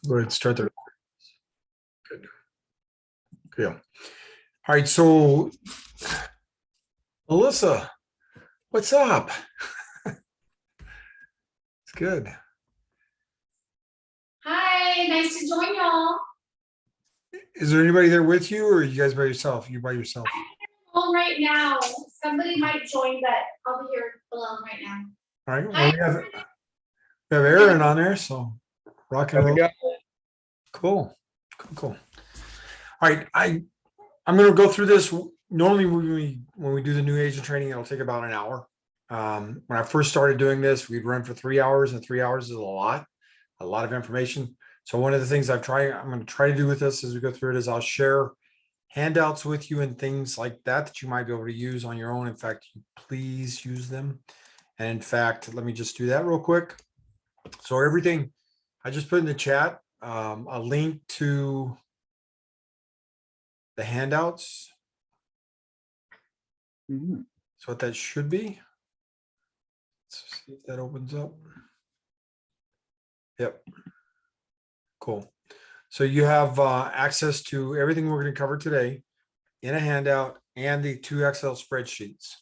Go ahead, start there. Good. Yeah. All right. So, Alyssa, what's up? It's good. Hi, nice to join y'all. Is there anybody there with you, or are you guys by yourself? You by yourself? Home right now. Somebody might join, but I'll be here alone right now. All right. Well, Hi. we have Aaron on there, so rock and How's it roll. going? Cool. Cool. All right. I'm going to go through this. Normally, when we do the new agent training, it'll take about an hour. When I first started doing this, we'd run for 3 hours, and 3 hours is a lot of information. So one of the things I'm going to try to do with this as we go through it is I'll share handouts with you and things like that you might be able to use on your own. In fact, please use them. And in fact, let me just do that real quick. So everything I just put in the chat, a link to the handouts. That's what that should be. Let's see if that opens up. Yep. Cool. So you have access to everything we're going to cover today in a handout and the 2 Excel spreadsheets.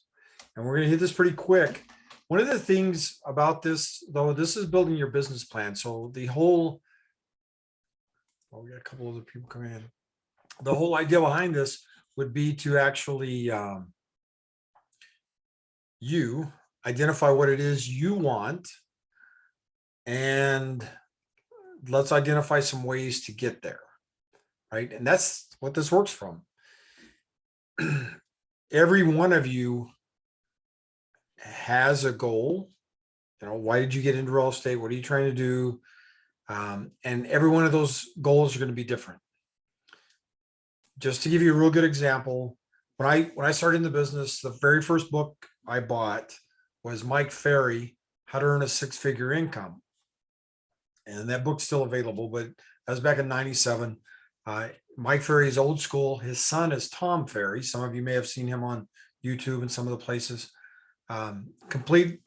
And we're going to hit this pretty quick. One of the things about this, though, this is building your business plan. So the whole, well, we got a couple other people coming in. The whole idea behind this would be to actually you identify what it is you want, and let's identify some ways to get there, right? And that's what this works from. Every one of you has a goal. You know, why did you get into real estate? What are you trying to do? And every one of those goals are going to be different. Just to give you a real good example, when I started in the business, the very first book I bought was Mike Ferry, How to Earn a 6-Figure Income. And that book's still available, but that was back in 97. Mike Ferry is old school. His son is Tom Ferry. Some of you may have seen him on YouTube and some of the places. Completely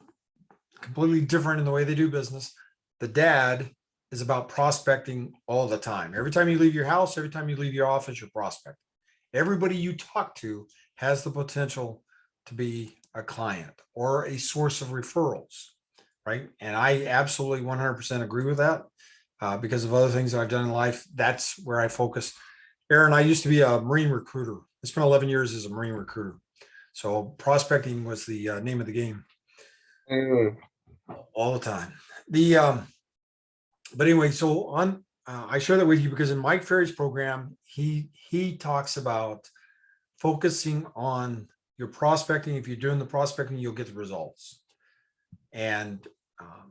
different in the way they do business. The dad is about prospecting all the time. Every time you leave your house, every time you leave your office, you're prospecting. Everybody you talk to has the potential to be a client or a source of referrals, right? And I absolutely 100% agree with that because of other things that I've done in life. That's where I focus. Aaron, I used to be a Marine recruiter. I spent 11 years as a Marine recruiter. So prospecting was the name of the game all the time. But anyway, so on, I share that with you because in Mike Ferry's program, he talks about focusing on your prospecting. If you're doing the prospecting, you'll get the results, and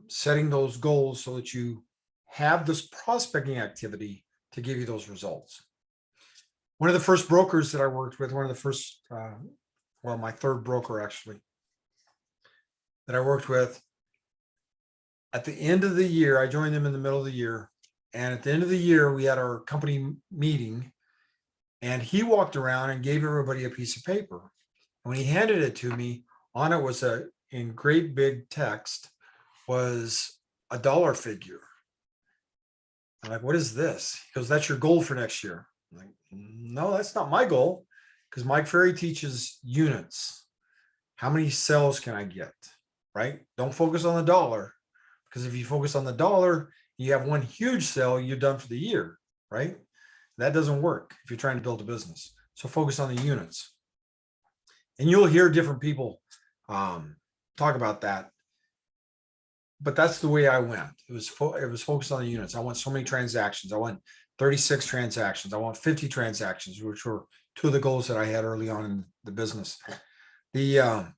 setting those goals so that you have this prospecting activity to give you those results. One of the first brokers that I worked with, one of the first, well, my third broker actually that I worked with, at the end of the year, I joined them in the middle of the year. And at the end of the year, we had our company meeting, and he walked around and gave everybody a piece of paper. When he handed it to me, on it was in great big text, was a dollar figure. I'm like, what is this? He goes, that's your goal for next year. I'm like, no, that's not my goal, because Mike Ferry teaches units. How many sales can I get, right? Don't focus on the dollar, because if you focus on the dollar, you have one huge sale, you're done for the year, right? That doesn't work if you're trying to build a business. So focus on the units. And you'll hear different people talk about that. But that's the way I went. It was focused on the units. I want so many transactions. I want 36 transactions. I want 50 transactions, which were 2 of the goals that I had early on in the business. But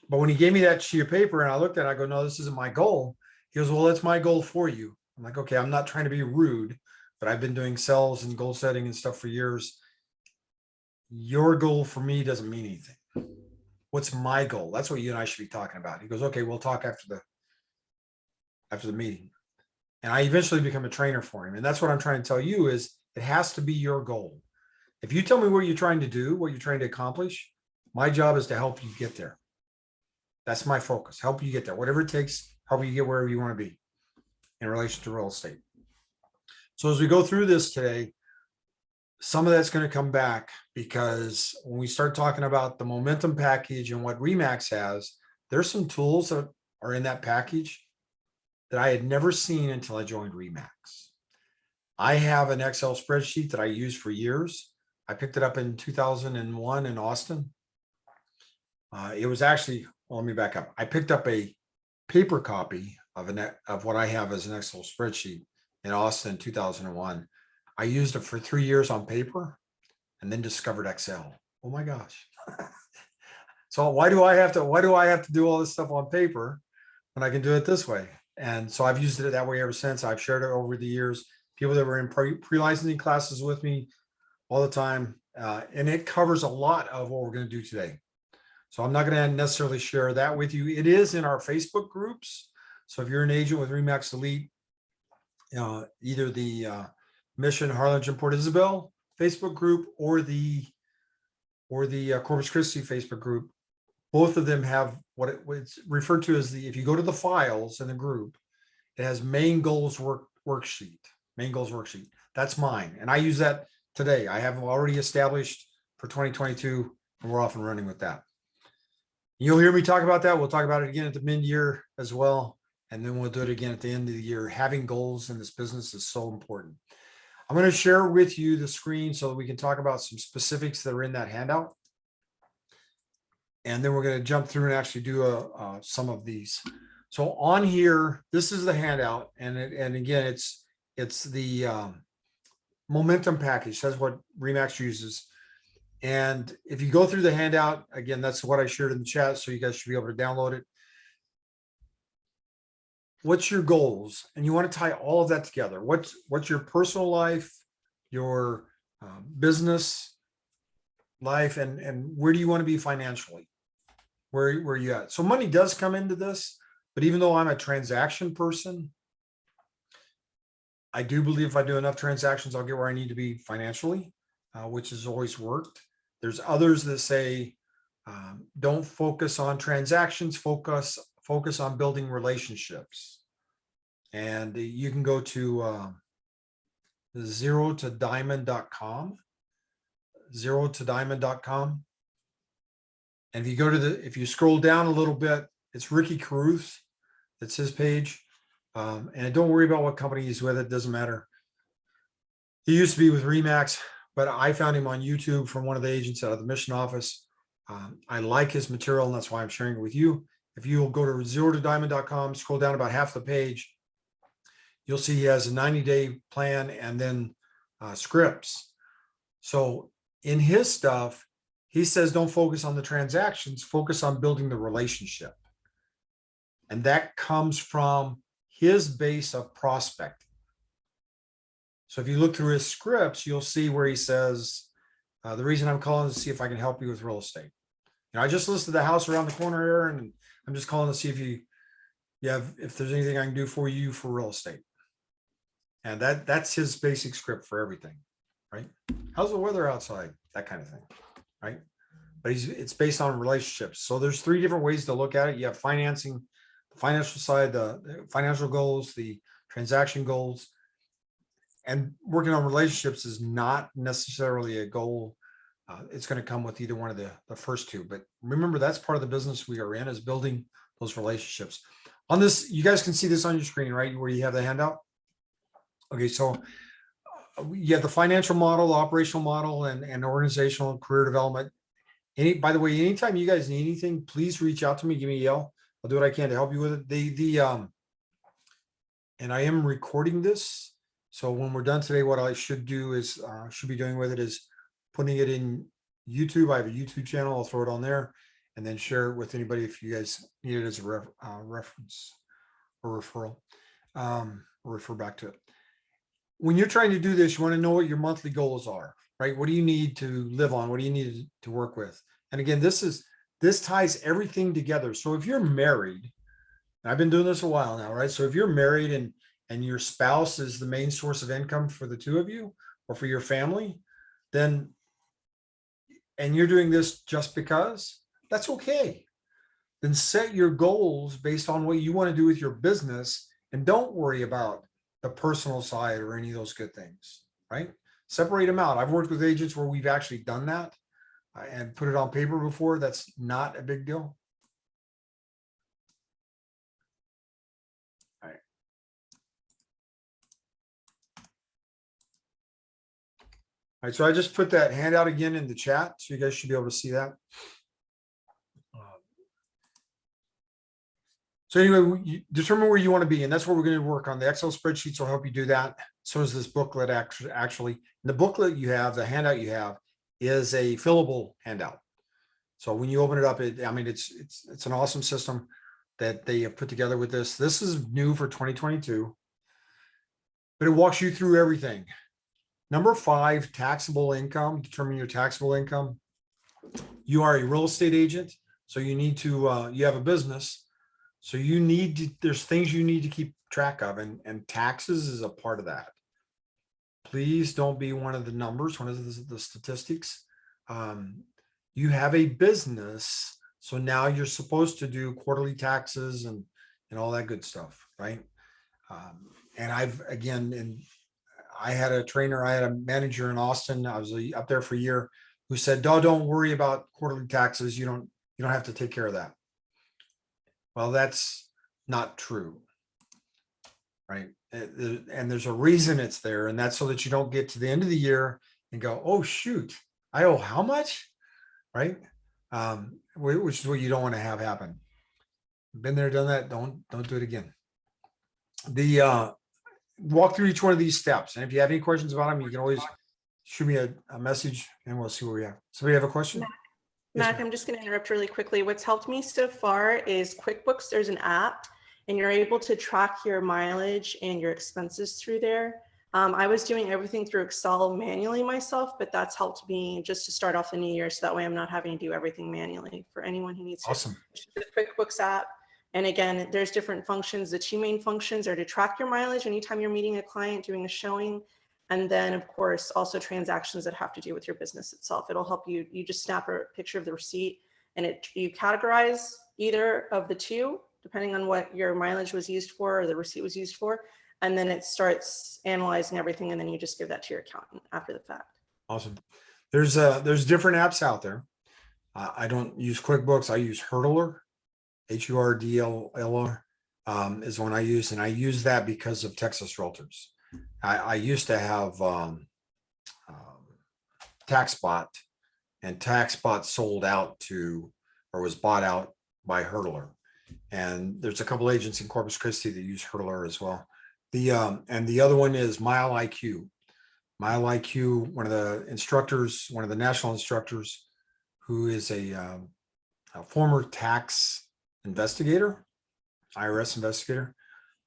when he gave me that sheet of paper and I looked at it, I go, no, this isn't my goal. He goes, well, that's my goal for you. I'm like, okay, I'm not trying to be rude, but I've been doing sales and goal setting and stuff for years. Your goal for me doesn't mean anything. What's my goal? That's what you and I should be talking about. He goes, okay, we'll talk after the meeting. And I eventually become a trainer for him. And that's what I'm trying to tell you is it has to be your goal. If you tell me what you're trying to do, what you're trying to accomplish, my job is to help you get there. That's my focus. Help you get there. Whatever it takes, help you get wherever you want to be in relation to real estate. So as we go through this today, some of that's going to come back because when we start talking about the momentum package and what Remax has, there's some tools that are in that package that I had never seen until I joined Remax. I have an Excel spreadsheet that I used for years. I picked it up in 2001 in Austin. It was actually, well, let me back up. I picked up a paper copy of what I have as an Excel spreadsheet in Austin in 2001. I used it for 3 years on paper and then discovered Excel. Oh my gosh. So why do I have to do all this stuff on paper when I can do it this way? And so I've used it that way ever since. I've shared it over the years. People that were in pre-licensing classes with me all the time. And it covers a lot of what we're going to do today. So I'm not going to necessarily share that with you. It is in our Facebook groups. So if you're an agent with Remax Elite, either the Mission Harlingen Port Isabel Facebook group or the Corpus Christi Facebook group, both of them have what's referred to as if you go to the files in the group, it has main goals worksheet. Main goals worksheet. That's mine. And I use that today. I have already established for 2022, and we're off and running with that. You'll hear me talk about that. We'll talk about it again at the mid-year as well. And then we'll do it again at the end of the year. Having goals in this business is so important. I'm going to share with you the screen so that we can talk about some specifics that are in that handout. And then we're going to jump through and actually do some of these. So on here, this is the handout. And again, it's the momentum package. That's what Remax uses. And if you go through the handout, again, that's what I shared in the chat. So you guys should be able to download it. What's your goals? And you want to tie all of that together. What's your personal life, your business life, and where do you want to be financially? Where are you at? So money does come into this, but even though I'm a transaction person, I do believe if I do enough transactions, I'll get where I need to be financially, which has always worked. There's others that say, don't focus on transactions, focus on building relationships. And you can go to zerotodiamond.com, zerotodiamond.com. And if you scroll down a little bit, it's Ricky Caruth. That's his page. And don't worry about what company he's with. It doesn't matter. He used to be with Remax, but I found him on YouTube from one of the agents out of the mission office. I like his material, and that's why I'm sharing it with you. If you'll go to zerotodiamond.com, scroll down about half the page, you'll see he has a 90-day plan and then scripts. So in his stuff, he says, don't focus on the transactions, focus on building the relationship. And that comes from his base of prospecting. So if you look through his scripts, you'll see where he says, the reason I'm calling is to see if I can help you with real estate. I just listed the house around the corner here, and I'm just calling to see if there's anything I can do for you for real estate. And that's his basic script for everything, right? How's the weather outside? That kind of thing, right? But it's based on relationships. So there's 3 different ways to look at it. You have financing, the financial side, the financial goals, the transaction goals. And working on relationships is not necessarily a goal. It's going to come with either one of the first 2. But remember, that's part of the business we are in, is building those relationships. On this, you guys can see this on your screen, right? Where you have the handout. Okay, so you have the financial model, operational model, and organizational and career development. By the way, anytime you guys need anything, please reach out to me. Give me a yell. I'll do what I can to help you with it. And I am recording this. So when we're done today, what I should do is should be doing with it is putting it in YouTube. I have a YouTube channel. I'll throw it on there and then share it with anybody if you guys need it as a reference or referral, or refer back to it. When you're trying to do this, you want to know what your monthly goals are, right? What do you need to live on? What do you need to work with? And again, this ties everything together. So if you're married, and I've been doing this a while now, right? So if you're married and your spouse is the main source of income for the 2 of you or for your family, then, and you're doing this just because, that's okay. Then set your goals based on what you want to do with your business, and don't worry about the personal side or any of those good things, right? Separate them out. I've worked with agents where we've actually done that and put it on paper before. That's not a big deal. All right. All right, so I just put that handout again in the chat, so you guys should be able to see that. So anyway, you determine where you want to be, and that's what we're going to work on. The Excel spreadsheets will help you do that. So is this booklet actually. The booklet you have, the handout you have, is a fillable handout. So when you open it up, I mean, it's an awesome system that they have put together with this. This is new for 2022, but it walks you through everything. Number 5, taxable income. Determine your taxable income. You are a real estate agent, so you need to, you have a business. So you need to, there's things you need to keep track of, and taxes is a part of that. Please don't be one of the numbers, one of the statistics. You have a business, so now you're supposed to do quarterly taxes and all that good stuff, right? And I've, again, I had a trainer, I had a manager in Austin, I was up there for a year, who said, don't worry about quarterly taxes. You don't have to take care of that. Well, that's not true, right? And there's a reason it's there, and that's so that you don't get to the end of the year and go, oh shoot, I owe how much, right? Which is what you don't want to have happen. Been there, done that. Don't do it again. The walk through each one of these steps, and if you have any questions about them, you can always shoot me a message, and we'll see what we have. Somebody have a question? Mac, I'm just going to interrupt really quickly. What's helped me so far is QuickBooks. There's an app, and you're able to track your mileage and your expenses through there. I was doing everything through Excel manually myself, but that's helped me just to start off the new year, so that way I'm not having to do everything manually. For anyone who needs Awesome. the QuickBooks app. And again, there's different functions. The 2 main functions are to track your mileage anytime you're meeting a client, doing a showing. And then of course, also transactions that have to do with your business itself. It'll help you, you just snap a picture of the receipt, and you categorize either of the 2, depending on what your mileage was used for or the receipt was used for. And then it starts analyzing everything, and then you just give that to your accountant after the fact. Awesome. There's different apps out there. I don't use QuickBooks. I use Hurdler, HURDLR is one I use, and I use that because of Texas Realtors. I used to have TaxBot, and TaxBot sold out to, or was bought out by Hurdler. And there's a couple agents in Corpus Christi that use Hurdler as well. And the other one is MileIQ. MileIQ, one of the instructors, one of the national instructors, who is a former tax investigator, IRS investigator,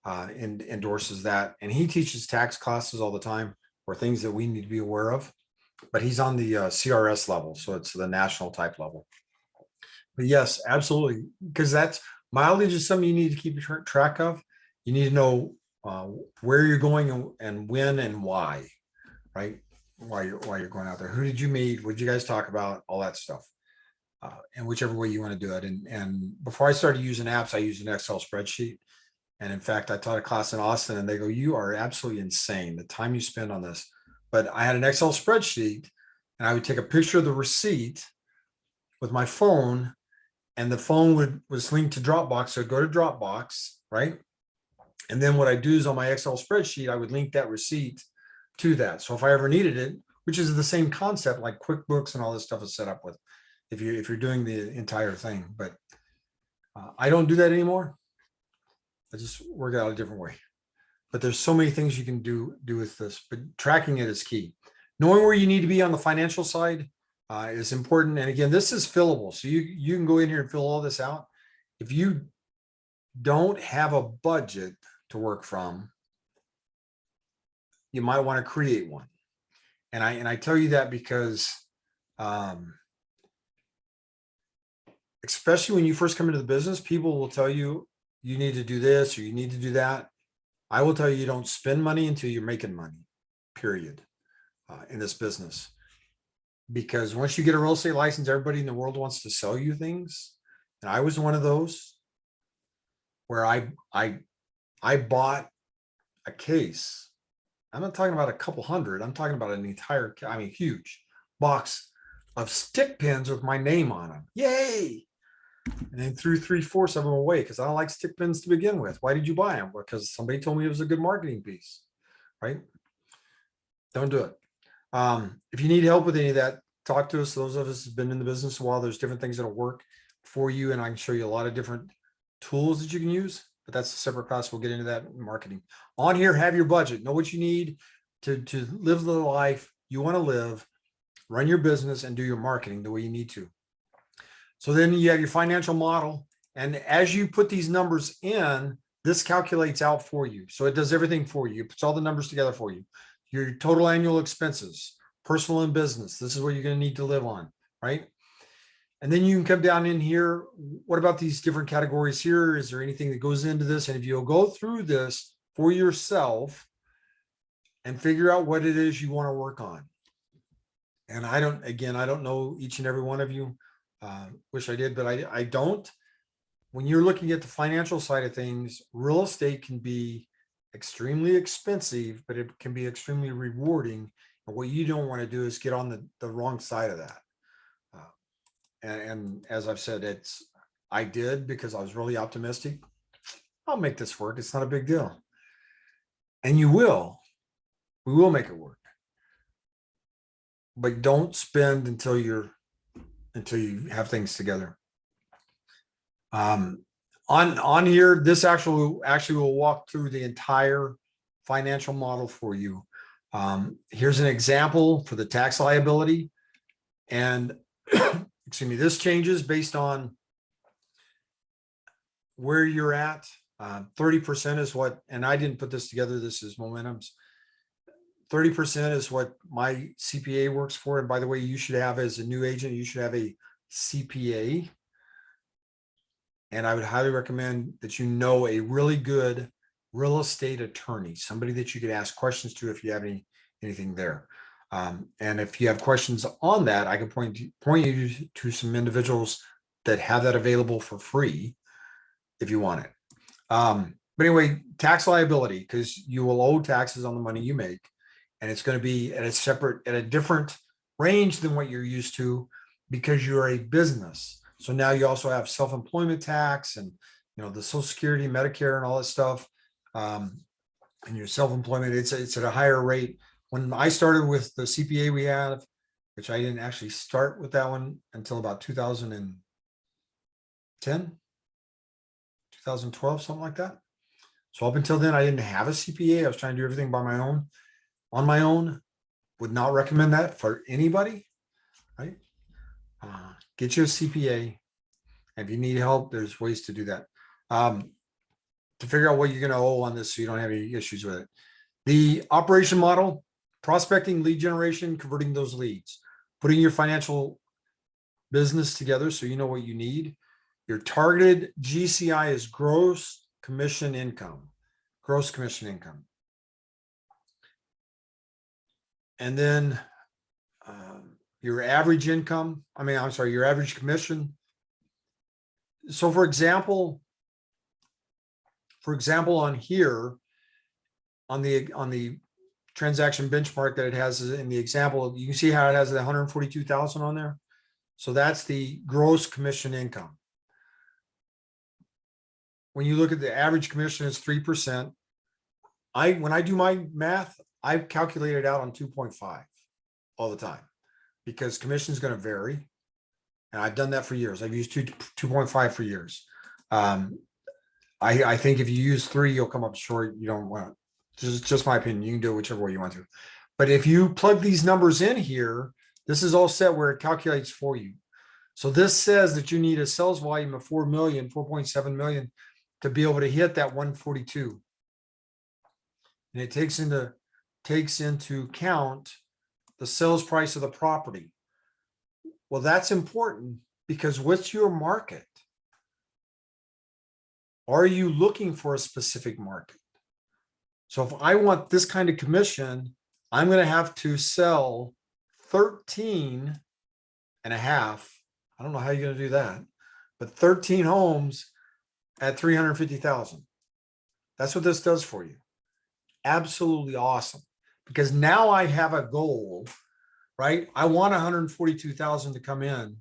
endorses that. And he teaches tax classes all the time, or things that we need to be aware of. But he's on the CRS level, so it's the national type level. But yes, absolutely, because that's mileage is something you need to keep track of. You need to know where you're going and when and why, right? Why you're going out there. Who did you meet? What did you guys talk about? All that stuff. And whichever way you want to do it. And before I started using apps, I used an Excel spreadsheet. And in fact, I taught a class in Austin, and they go, you are absolutely insane, the time you spend on this. But I had an Excel spreadsheet, and I would take a picture of the receipt with my phone, and the phone was linked to Dropbox. So I'd go to Dropbox, right? And then what I do is on my Excel spreadsheet, I would link that receipt to that. So if I ever needed it, which is the same concept like QuickBooks and all this stuff is set up with, if you're doing the entire thing. But I don't do that anymore. I just work it out a different way. But there's so many things you can do with this, but tracking it is key. Knowing where you need to be on the financial side is important. And again, this is fillable. So you can go in here and fill all this out. If you don't have a budget to work from, you might want to create one. And I tell you that because especially when you first come into the business, people will tell you, you need to do this or you need to do that. I will tell you, you don't spend money until you're making money, period, in this business. Because once you get a real estate license, everybody in the world wants to sell you things. And I was one of those where I bought a case. I'm not talking about a couple hundred. I'm talking about an entire, I mean, huge box of stick pins with my name on them. Yay! And then threw 3/4 of them away because I don't like stick pins to begin with. Why did you buy them? Because somebody told me it was a good marketing piece, right? Don't do it. If you need help with any of that, talk to us. Those of us who've been in the business a while, there's different things that'll work for you. And I can show you a lot of different tools that you can use, but that's a separate class. We'll get into that in marketing. On here, have your budget, know what you need to live the life you want to live, run your business and do your marketing the way you need to. So then you have your financial model. And as you put these numbers in, this calculates out for you. So it does everything for you. It puts all the numbers together for you. Your total annual expenses, personal and business. This is what you're going to need to live on, right? And then you can come down in here. What about these different categories here? Is there anything that goes into this? And if you'll go through this for yourself and figure out what it is you want to work on. And I don't know each and every one of you. Wish I did, but I don't. When you're looking at the financial side of things, real estate can be extremely expensive, but it can be extremely rewarding. And what you don't want to do is get on the wrong side of that. And as I've said, I did because I was really optimistic. I'll make this work. It's not a big deal. And we will make it work. But don't spend until you have things together. On here, this actually will walk through the entire financial model for you. Here's an example for the tax liability. And excuse me, this changes based on where you're at. 30% is what, and I didn't put this together. This is Momentum's. 30% is what my CPA works for. And by the way, you should have, as a new agent, you should have a CPA. And I would highly recommend that you know a really good real estate attorney, somebody that you could ask questions to if you have anything there. And if you have questions on that, I can point you to some individuals that have that available for free if you want it. But anyway, tax liability, because you will owe taxes on the money you make, and it's going to be at a different range than what you're used to because you're a business. So now you also have self-employment tax and the Social Security, Medicare, and all that stuff. And your self-employment, it's at a higher rate. When I started with the CPA we have, which I didn't actually start with that one until about 2010, 2012, something like that. So up until then, I didn't have a CPA. I was trying to do everything by on my own. Would not recommend that for anybody, right? Get you a CPA. And if you need help, there's ways to do that. To figure out what you're going to owe on this so you don't have any issues with it. The operation model, prospecting, lead generation, converting those leads, putting your financial business together so you know what you need. Your targeted GCI is gross commission income. Gross commission income. And then your average income, your average commission. So for example, on here, on the transaction benchmark that it has in the example, you can see how it has the 142,000 on there. So that's the gross commission income. When you look at the average commission, it's 3%. When I do my math, I calculate it out on 2.5 all the time because commission is going to vary. And I've done that for years. I've used 2.5 for years. I think if you use 3, you'll come up short. You don't want to. This is just my opinion. You can do it whichever way you want to. But if you plug these numbers in here, this is all set where it calculates for you. So this says that you need a sales volume of 4.7 million to be able to hit that 142. And it takes into account the sales price of the property. Well, that's important because what's your market? Are you looking for a specific market? So if I want this kind of commission, I'm going to have to sell 13 and a half. I don't know how you're going to do that, but 13 homes at 350,000. That's what this does for you. absolutely awesome because now I have a goal, right? I want 142,000 to come in.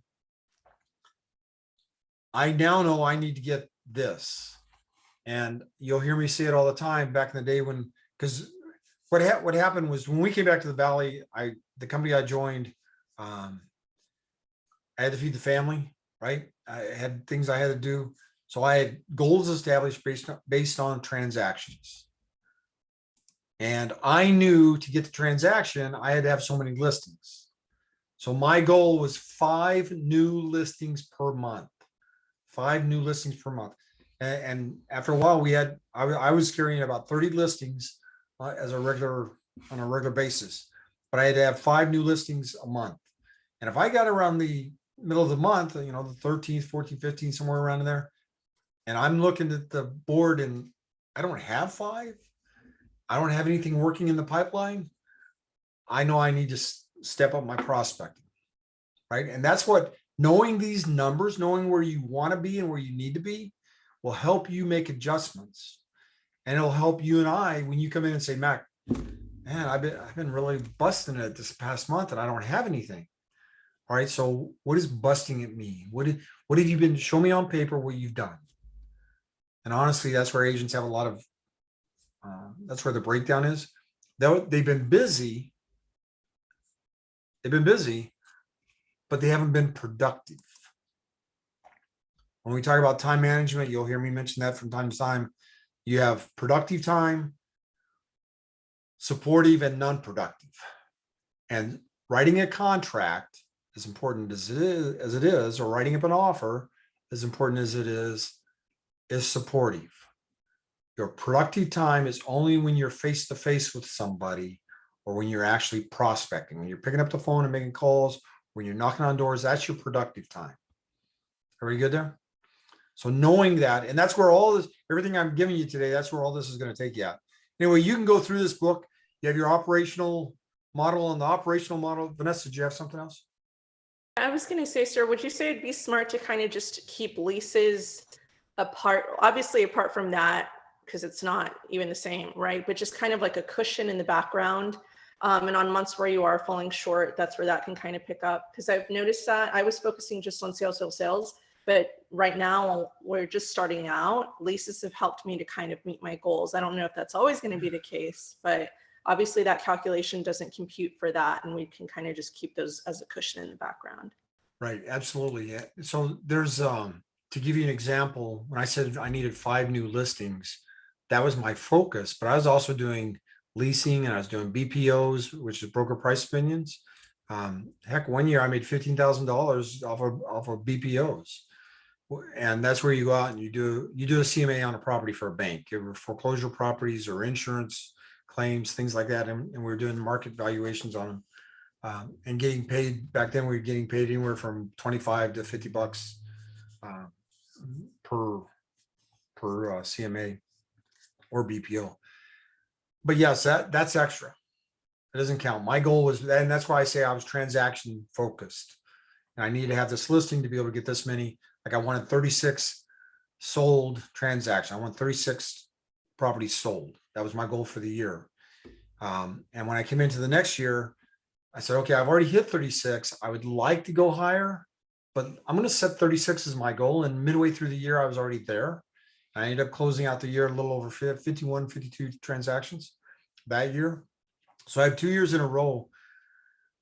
I now know I need to get this. And you'll hear me say it all the time back in the day when, because what happened was when we came back to the Valley, the company I joined, I had to feed the family, right? I had things I had to do. So I had goals established based on transactions. And I knew to get the transaction, I had to have so many listings. So my goal was 5 new listings per month. 5 new listings per month. And after a while, I was carrying about 30 listings on a regular basis, but I had to have 5 new listings a month. And if I got around the middle of the month, the 13th, 14th, 15th, somewhere around there, and I'm looking at the board and I don't have 5, I don't have anything working in the pipeline, I know I need to step up my prospecting, right? And that's what knowing these numbers, knowing where you want to be and where you need to be, will help you make adjustments. And it'll help you and I when you come in and say, Mac, man, I've been really busting it this past month and I don't have anything. All right. So what does busting it mean? What have you been? Show me on paper what you've done. And honestly, that's where agents have a lot of, that's where the breakdown is. They've been busy. But they haven't been productive. When we talk about time management, you'll hear me mention that from time to time. You have productive time, supportive, and non-productive. And writing a contract, as important as it is, or writing up an offer, as important as it is supportive. Your productive time is only when you're face-to-face with somebody or when you're actually prospecting. When you're picking up the phone and making calls, when you're knocking on doors, that's your productive time. Are we good there? So knowing that, and that's where all this, everything I'm giving you today, that's where all this is going to take you at. Anyway, you can go through this book. You have your operational model and the operational model. Vanessa, did you have something else? I was going to say, sir, would you say it'd be smart to kind of just keep leases apart, obviously apart from that, because it's not even the same, right? But just kind of like a cushion in the background. And on months where you are falling short, that's where that can kind of pick up. Because I've noticed that I was focusing just on sales. But right now we're just starting out. Leases have helped me to kind of meet my goals. I don't know if that's always going to be the case, but obviously that calculation doesn't compute for that. And we can kind of just keep those as a cushion in the background. Right. Absolutely. Yeah. So there's, to give you an example, when I said I needed 5 new listings, that was my focus, but I was also doing leasing and I was doing BPOs, which is broker price opinions. Heck, one year I made $15,000 off of BPOs. And that's where you go out and you do a CMA on a property for a bank, foreclosure properties or insurance claims, things like that. And we're doing market valuations on them and getting paid. Back then we were getting paid anywhere from 25 to 50 bucks per CMA or BPO. But yes, that's extra. It doesn't count. My goal was, and that's why I say I was transaction focused. And I needed to have this listing to be able to get this many. Like I wanted 36 sold transactions. I want 36 properties sold. That was my goal for the year. And when I came into the next year, I said, okay, I've already hit 36. I would like to go higher, but I'm going to set 36 as my goal. And midway through the year, I was already there. I ended up closing out the year a little over 51, 52 transactions that year. So I had 2 years in a row.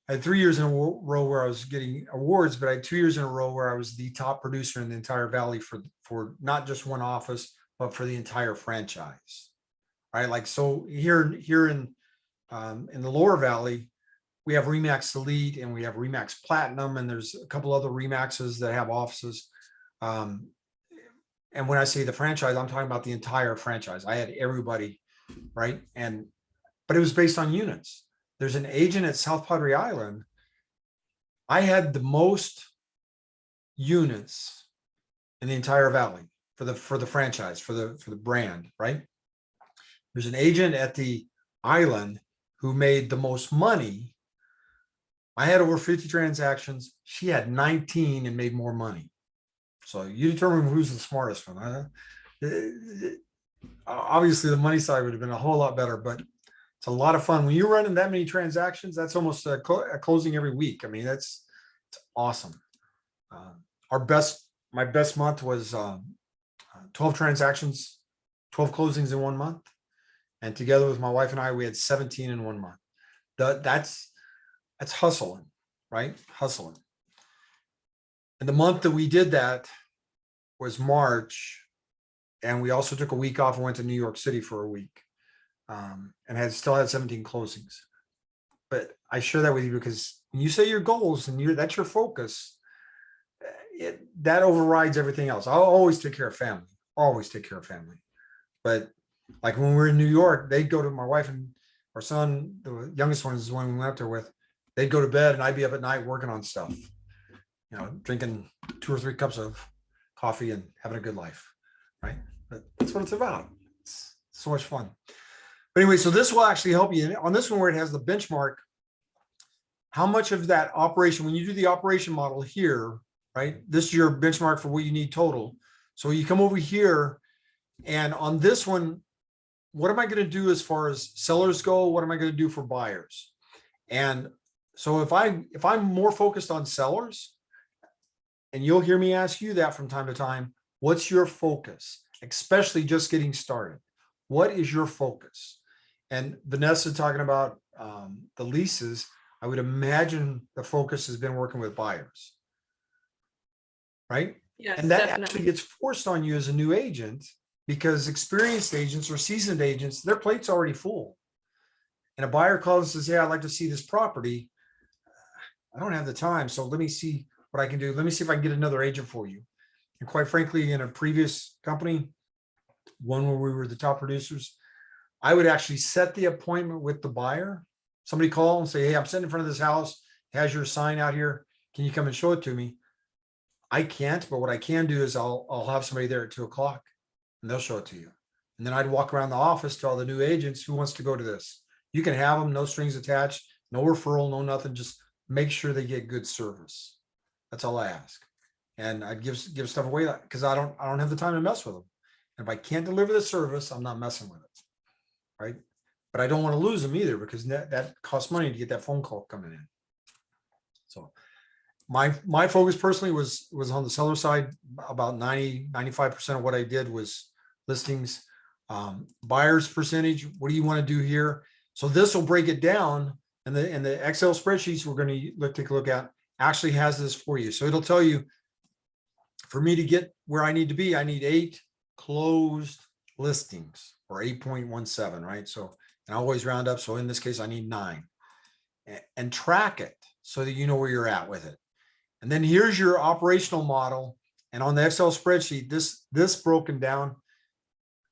I had 3 years in a row where I was getting awards, but I had 2 years in a row where I was the top producer in the entire Valley for not just one office, but for the entire franchise. Right? Like, so here in the Lower Valley, we have Remax Elite and we have Remax Platinum, and there's a couple other Remaxes that have offices. And when I say the franchise, I'm talking about the entire franchise. I had everybody, right? But it was based on units. There's an agent at South Padre Island. I had the most units in the entire Valley for the franchise, for the brand, right? There's an agent at the island who made the most money. I had over 50 transactions. She had 19 and made more money. So you determine who's the smartest one. Obviously the money side would have been a whole lot better, but it's a lot of fun. When you're running that many transactions, that's almost a closing every week. I mean, it's awesome. My best month was 12 transactions, 12 closings in 1 month. And together with my wife and I, we had 17 in 1 month. That's hustling, right? Hustling. And the month that we did that was March. And we also took a week off and went to New York City for a week. And still had 17 closings. But I share that with you because when you say your goals and that's your focus, that overrides everything else. I'll always take care of family, always take care of family. But like when we were in New York, they'd go to my wife and our son, the youngest one is the one we went up there with. They'd go to bed and I'd be up at night working on stuff, drinking 2 or 3 cups of coffee and having a good life, right? But that's what it's about. It's so much fun. But anyway, so this will actually help you on this one where it has the benchmark. How much of that operation, when you do the operation model here, right? This is your benchmark for what you need total. So you come over here and on this one, what am I going to do as far as sellers go? What am I going to do for buyers? And so if I'm more focused on sellers, and you'll hear me ask you that from time to time, what's your focus? Especially just getting started. What is your focus? And Vanessa talking about the leases, I would imagine the focus has been working with buyers, right? Yes, And that definitely. actually gets forced on you as a new agent because experienced agents or seasoned agents, their plate's already full. And a buyer calls and says, "Hey, I'd like to see this property. I don't have the time. So let me see what I can do. Let me see if I can get another agent for you." And quite frankly, in a previous company, one where we were the top producers, I would actually set the appointment with the buyer. Somebody call and say, "Hey, I'm sitting in front of this house. It has your sign out here. Can you come and show it to me?" I can't, but what I can do is I'll have somebody there at 2:00 and they'll show it to you. And then I'd walk around the office to all the new agents who wants to go to this. You can have them, no strings attached, no referral, no nothing. Just make sure they get good service. That's all I ask. And I'd give stuff away because I don't have the time to mess with them. And if I can't deliver the service, I'm not messing with it, right? But I don't want to lose them either because that costs money to get that phone call coming in. So my focus personally was on the seller side. About 95% of what I did was listings. Buyers percentage, what do you want to do here? So this will break it down, and the Excel spreadsheets we're going to take a look at actually has this for you. So it'll tell you, for me to get where I need to be, I need 8 closed listings, or 8.17, right? So, and I always round up. So in this case, I need 9, and track it so that you know where you're at with it. And then here's your operational model. And on the Excel spreadsheet, this broken down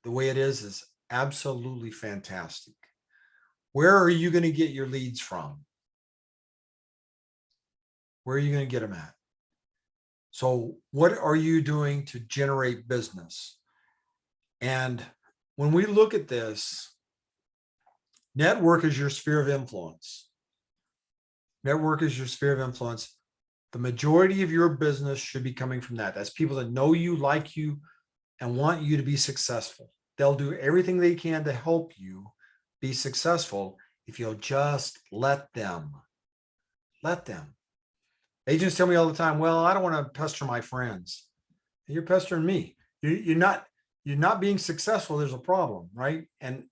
the way it is absolutely fantastic. Where are you going to get your leads from? Where are you going to get them at? So what are you doing to generate business? And when we look at this, network is your sphere of influence. Network is your sphere of influence. The majority of your business should be coming from that. That's people that know you, like you, and want you to be successful. They'll do everything they can to help you be successful if you'll just let them. Let them. Agents tell me all the time, "Well, I don't want to pester my friends." You're pestering me. You're not being successful. There's a problem, right? And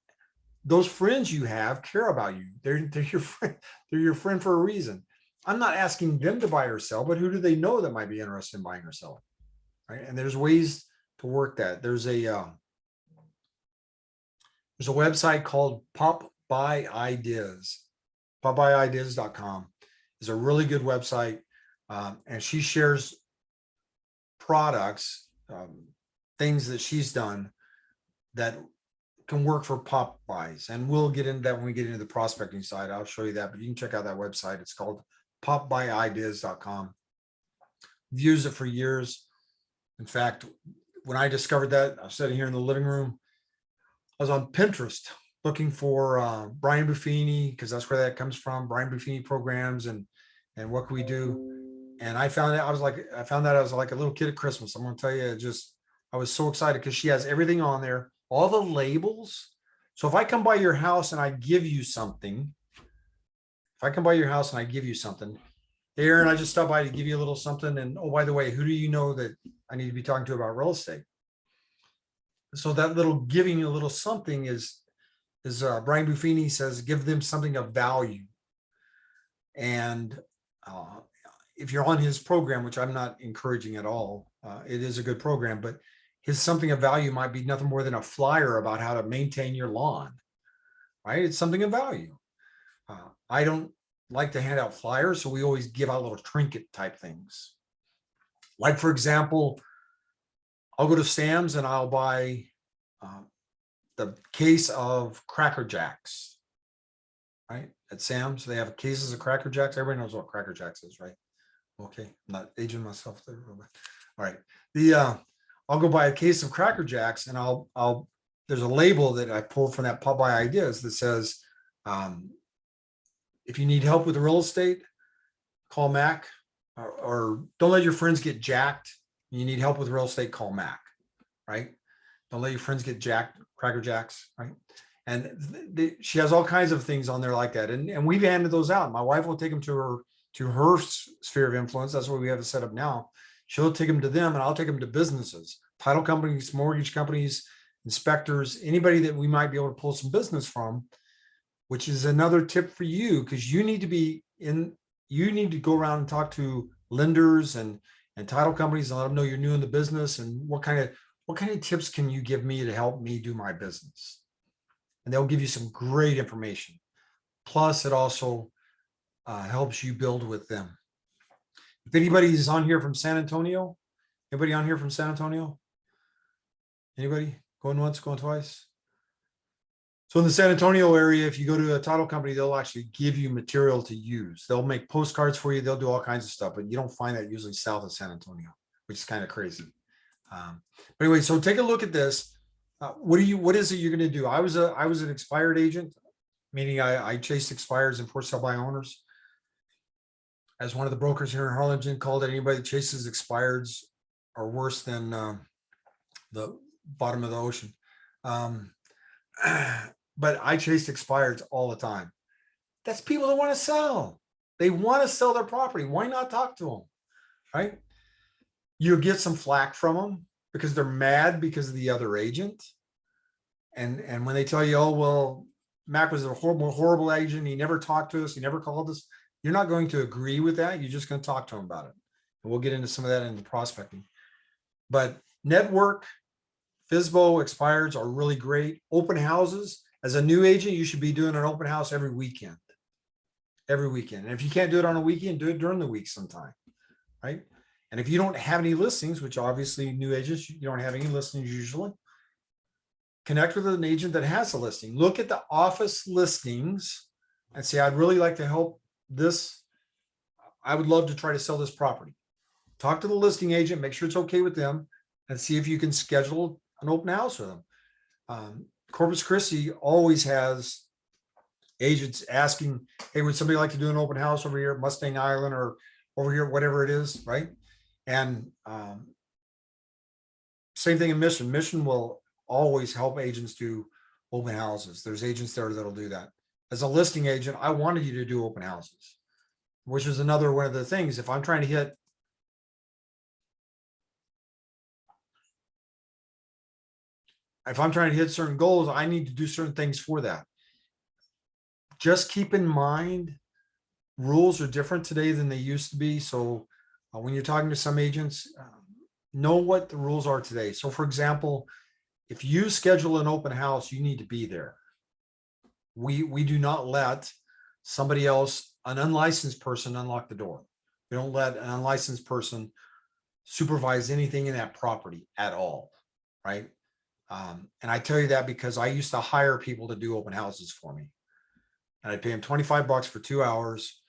those friends you have care about you. They're your friend. They're your friend for a reason. I'm not asking them to buy or sell, but who do they know that might be interested in buying or selling, right? And there's ways to work that. There's a website called Pop Buy Ideas. PopBuyIdeas.com is a really good website, and she shares products, things that she's done that can work for pop buys. And we'll get into that when we get into the prospecting side. I'll show you that, but you can check out that website. It's called PopBuyIdeas.com. I've used it for years. In fact, when I discovered that, I was sitting here in the living room. I was on Pinterest looking for Brian Buffini, because that's where that comes from, Brian Buffini programs and what can we do. And I found out I was like a little kid at Christmas. I'm going to tell you, I was so excited because she has everything on there all the labels. So if I come by your house and I give you something, hey, Aaron, I just stopped by to give you a little something. And oh, by the way, who do you know that I need to be talking to about real estate? So that little giving you a little something is Brian Buffini says, give them something of value. And if you're on his program, which I'm not encouraging at all, it is a good program, but his something of value might be nothing more than a flyer about how to maintain your lawn, right? It's something of value. I don't like to hand out flyers, so we always give out little trinket type things. Like, for example, I'll go to Sam's and I'll buy the case of Cracker Jacks, right? At Sam's, they have cases of Cracker Jacks. Everybody knows what Cracker Jacks is, right? Okay, I'm not aging myself there. All right, I'll go buy a case of Cracker Jacks, and I'll there's a label that I pulled from that Popeye Ideas that says, if you need help with real estate, call Mac, or don't let your friends get jacked. You need help with real estate, call Mac, right? Don't let your friends get jacked, Cracker Jacks, right? And she has all kinds of things on there like that. And we've handed those out. My wife will take them to her sphere of influence. That's what we have it set up now. She'll take them to them, and I'll take them to businesses, title companies, mortgage companies, inspectors, anybody that we might be able to pull some business from, which is another tip for you, because you need to go around and talk to lenders and title companies and let them know you're new in the business, and what kind of tips can you give me to help me do my business? And they'll give you some great information. Plus, it also helps you build with them. If anybody's on here from San Antonio, anybody on here from San Antonio? Anybody going once, going twice? So in the San Antonio area, if you go to a title company, they'll actually give you material to use. They'll make postcards for you. They'll do all kinds of stuff, but you don't find that usually south of San Antonio, which is kind of crazy. But anyway, so take a look at this. What is it you're going to do? I was an expired agent, meaning I chased expires and for sale by owners. As one of the brokers here in Harlingen called it, anybody that chases expireds are worse than the bottom of the ocean. But I chased expireds all the time. That's people that want to sell. They want to sell their property. Why not talk to them, right? You'll get some flack from them because they're mad because of the other agent. And when they tell you, oh, well, Mac was a horrible agent. He never talked to us. He never called us. You're not going to agree with that. You're just going to talk to him about it. And we'll get into some of that in the prospecting. But network, FSBO, expireds are really great. Open houses. As a new agent, you should be doing an open house every weekend. Every weekend. And if you can't do it on a weekend, do it during the week sometime, right? And if you don't have any listings, which obviously new agents, you don't have any listings usually, connect with an agent that has a listing. Look at the office listings and say, I'd really like to help this. I would love to try to sell this property. Talk to the listing agent, make sure it's okay with them, and see if you can schedule an open house with them. Corpus Christi always has agents asking, hey, would somebody like to do an open house over here at Mustang Island or over here, whatever it is, right? And same thing in Mission. Mission will always help agents do open houses. There's agents there that'll do that. As a listing agent, I wanted you to do open houses, which is another one of the things. If I'm trying to hit certain goals, I need to do certain things for that. Just keep in mind, rules are different today than they used to be. So when you're talking to some agents, know what the rules are today. So for example, if you schedule an open house, you need to be there. We do not let somebody else, an unlicensed person, unlock the door. We don't let an unlicensed person supervise anything in that property at all, right? And I tell you that because I used to hire people to do open houses for me. And I'd pay them $25 for 2 hours,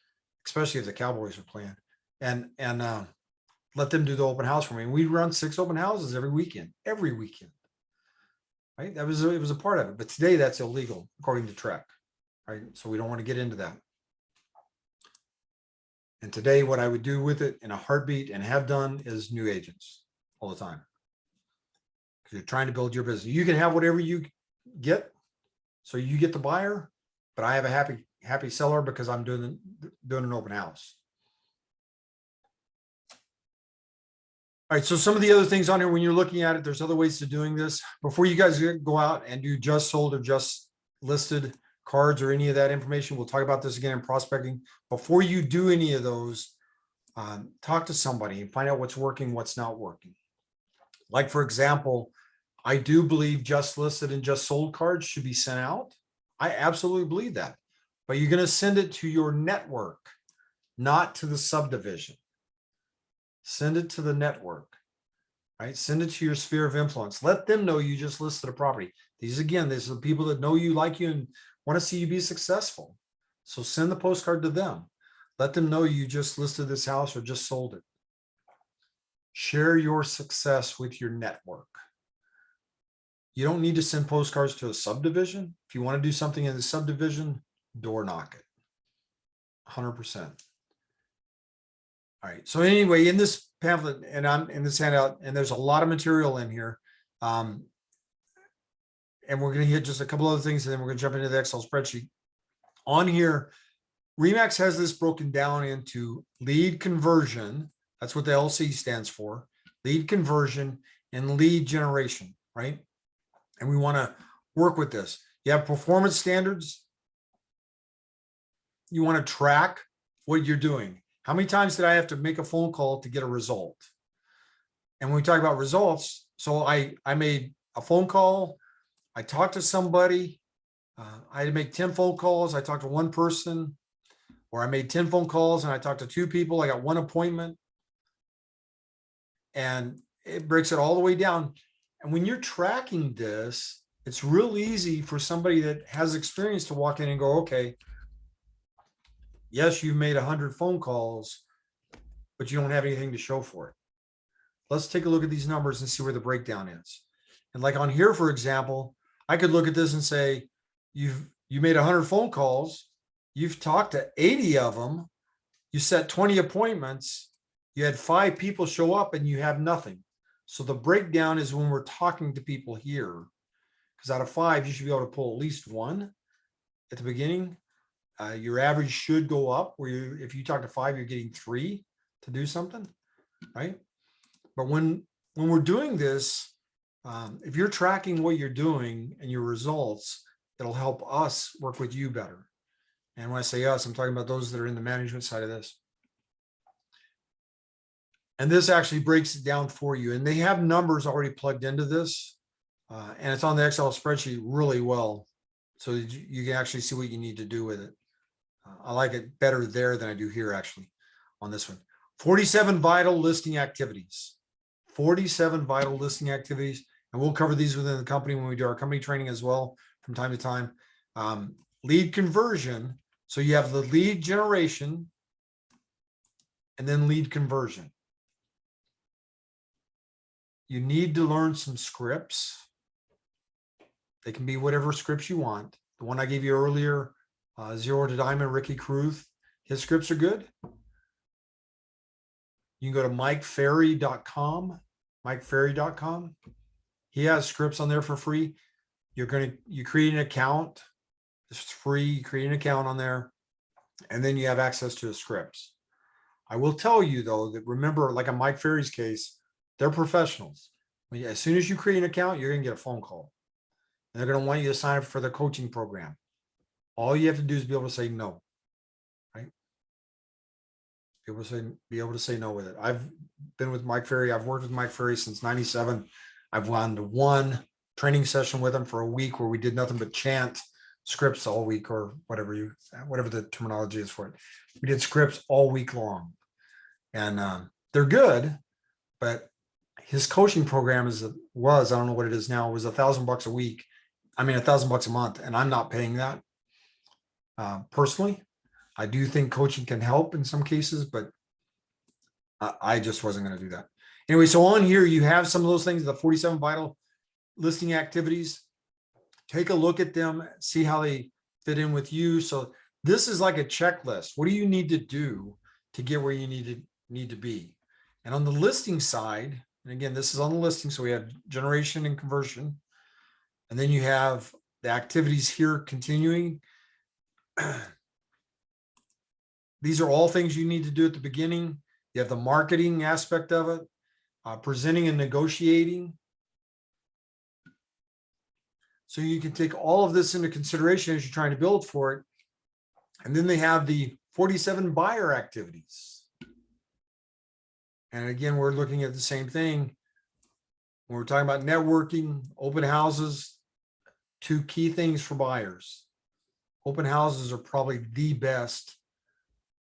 especially if the Cowboys were playing, and let them do the open house for me. And we run 6 open houses every weekend, right? It was a part of it. But today that's illegal according to Trek, right? So we don't want to get into that. And today what I would do with it in a heartbeat and have done is new agents all the time. because you're trying to build your business. You can have whatever you get, so you get the buyer, but I have a happy seller because I'm doing an open house. All right, so some of the other things on here, when you're looking at it, there's other ways to doing this. Before you guys go out and do just sold or just listed cards or any of that information, we'll talk about this again in prospecting. Before you do any of those, talk to somebody and find out what's working, what's not working. Like, for example, I do believe just listed and just sold cards should be sent out. I absolutely believe that. But you're going to send it to your network, not to the subdivision. Send it to the network, right? Send it to your sphere of influence. Let them know you just listed a property. These are the people that know you, like you, and want to see you be successful. So send the postcard to them. Let them know you just listed this house or just sold it. Share your success with your network. You don't need to send postcards to a subdivision. If you want to do something in the subdivision, door knock it. 100%. All right. So anyway, in this pamphlet, and I'm in this handout, and there's a lot of material in here. And we're going to hit just a couple other things, and then we're going to jump into the Excel spreadsheet. On here, RE/MAX has this broken down into lead conversion. That's what the LC stands for. Lead conversion and lead generation, right? And we want to work with this. You have performance standards. You want to track what you're doing. How many times did I have to make a phone call to get a result? And when we talk about results, so I made a phone call. I talked to somebody. I had to make 10 phone calls. I talked to one person, or I made 10 phone calls and I talked to 2 people. I got 1 appointment. And it breaks it all the way down. And when you're tracking this, it's real easy for somebody that has experience to walk in and go, okay, yes, you've made 100 phone calls, but you don't have anything to show for it. Let's take a look at these numbers and see where the breakdown is. And like on here, for example, I could look at this and say, you made 100 phone calls, you've talked to 80 of them, you set 20 appointments, you had 5 people show up, and you have nothing. So the breakdown is when we're talking to people here, because out of 5, you should be able to pull at least 1 at the beginning. Your average should go up, where if you talk to 5, you're getting 3 to do something, right? But when we're doing this, if you're tracking what you're doing and your results, it'll help us work with you better. And when I say us, I'm talking about those that are in the management side of this. And this actually breaks it down for you. And they have numbers already plugged into this. And it's on the Excel spreadsheet really well. So you can actually see what you need to do with it. I like it better there than I do here, actually, on this one. 47 vital listing activities. 47 vital listing activities. And we'll cover these within the company when we do our company training as well from time to time. Lead conversion. So you have the lead generation and then lead conversion. You need to learn some scripts. They can be whatever scripts you want. The one I gave you earlier, Zero to Diamond, Ricky Kruth, his scripts are good. You can go to MikeFerry.com, MikeFerry.com. He has scripts on there for free. You create an account. It's free. You create an account on there, and then you have access to the scripts. I will tell you though that, remember, like on Mike Ferry's case, they're professionals. As soon as you create an account, you're going to get a phone call. And they're going to want you to sign up for the coaching program. All you have to do is be able to say no, right? Be able to say no with it. I've been with Mike Ferry. I've worked with Mike Ferry since '97. I've gone to 1 training session with him for a week where we did nothing but chant scripts all week, or whatever the terminology is for it. We did scripts all week long, and they're good, but his coaching program was, I don't know what it is now, it was $1,000 a week. I mean, $1,000 a month, and I'm not paying that. Personally, I do think coaching can help in some cases, but I just wasn't going to do that. Anyway, so on here, you have some of those things, the 47 vital listing activities. Take a look at them, see how they fit in with you. So this is like a checklist. What do you need to do to get where you need to be? And on the listing side, And again, this is on the listing. So we have generation and conversion. And then you have the activities here continuing. These are all things you need to do at the beginning. You have the marketing aspect of it, presenting and negotiating. So you can take all of this into consideration as you're trying to build for it. And then they have the 47 buyer activities. And again, we're looking at the same thing. When we're talking about networking, open houses, two key things for buyers. Open houses are probably the best,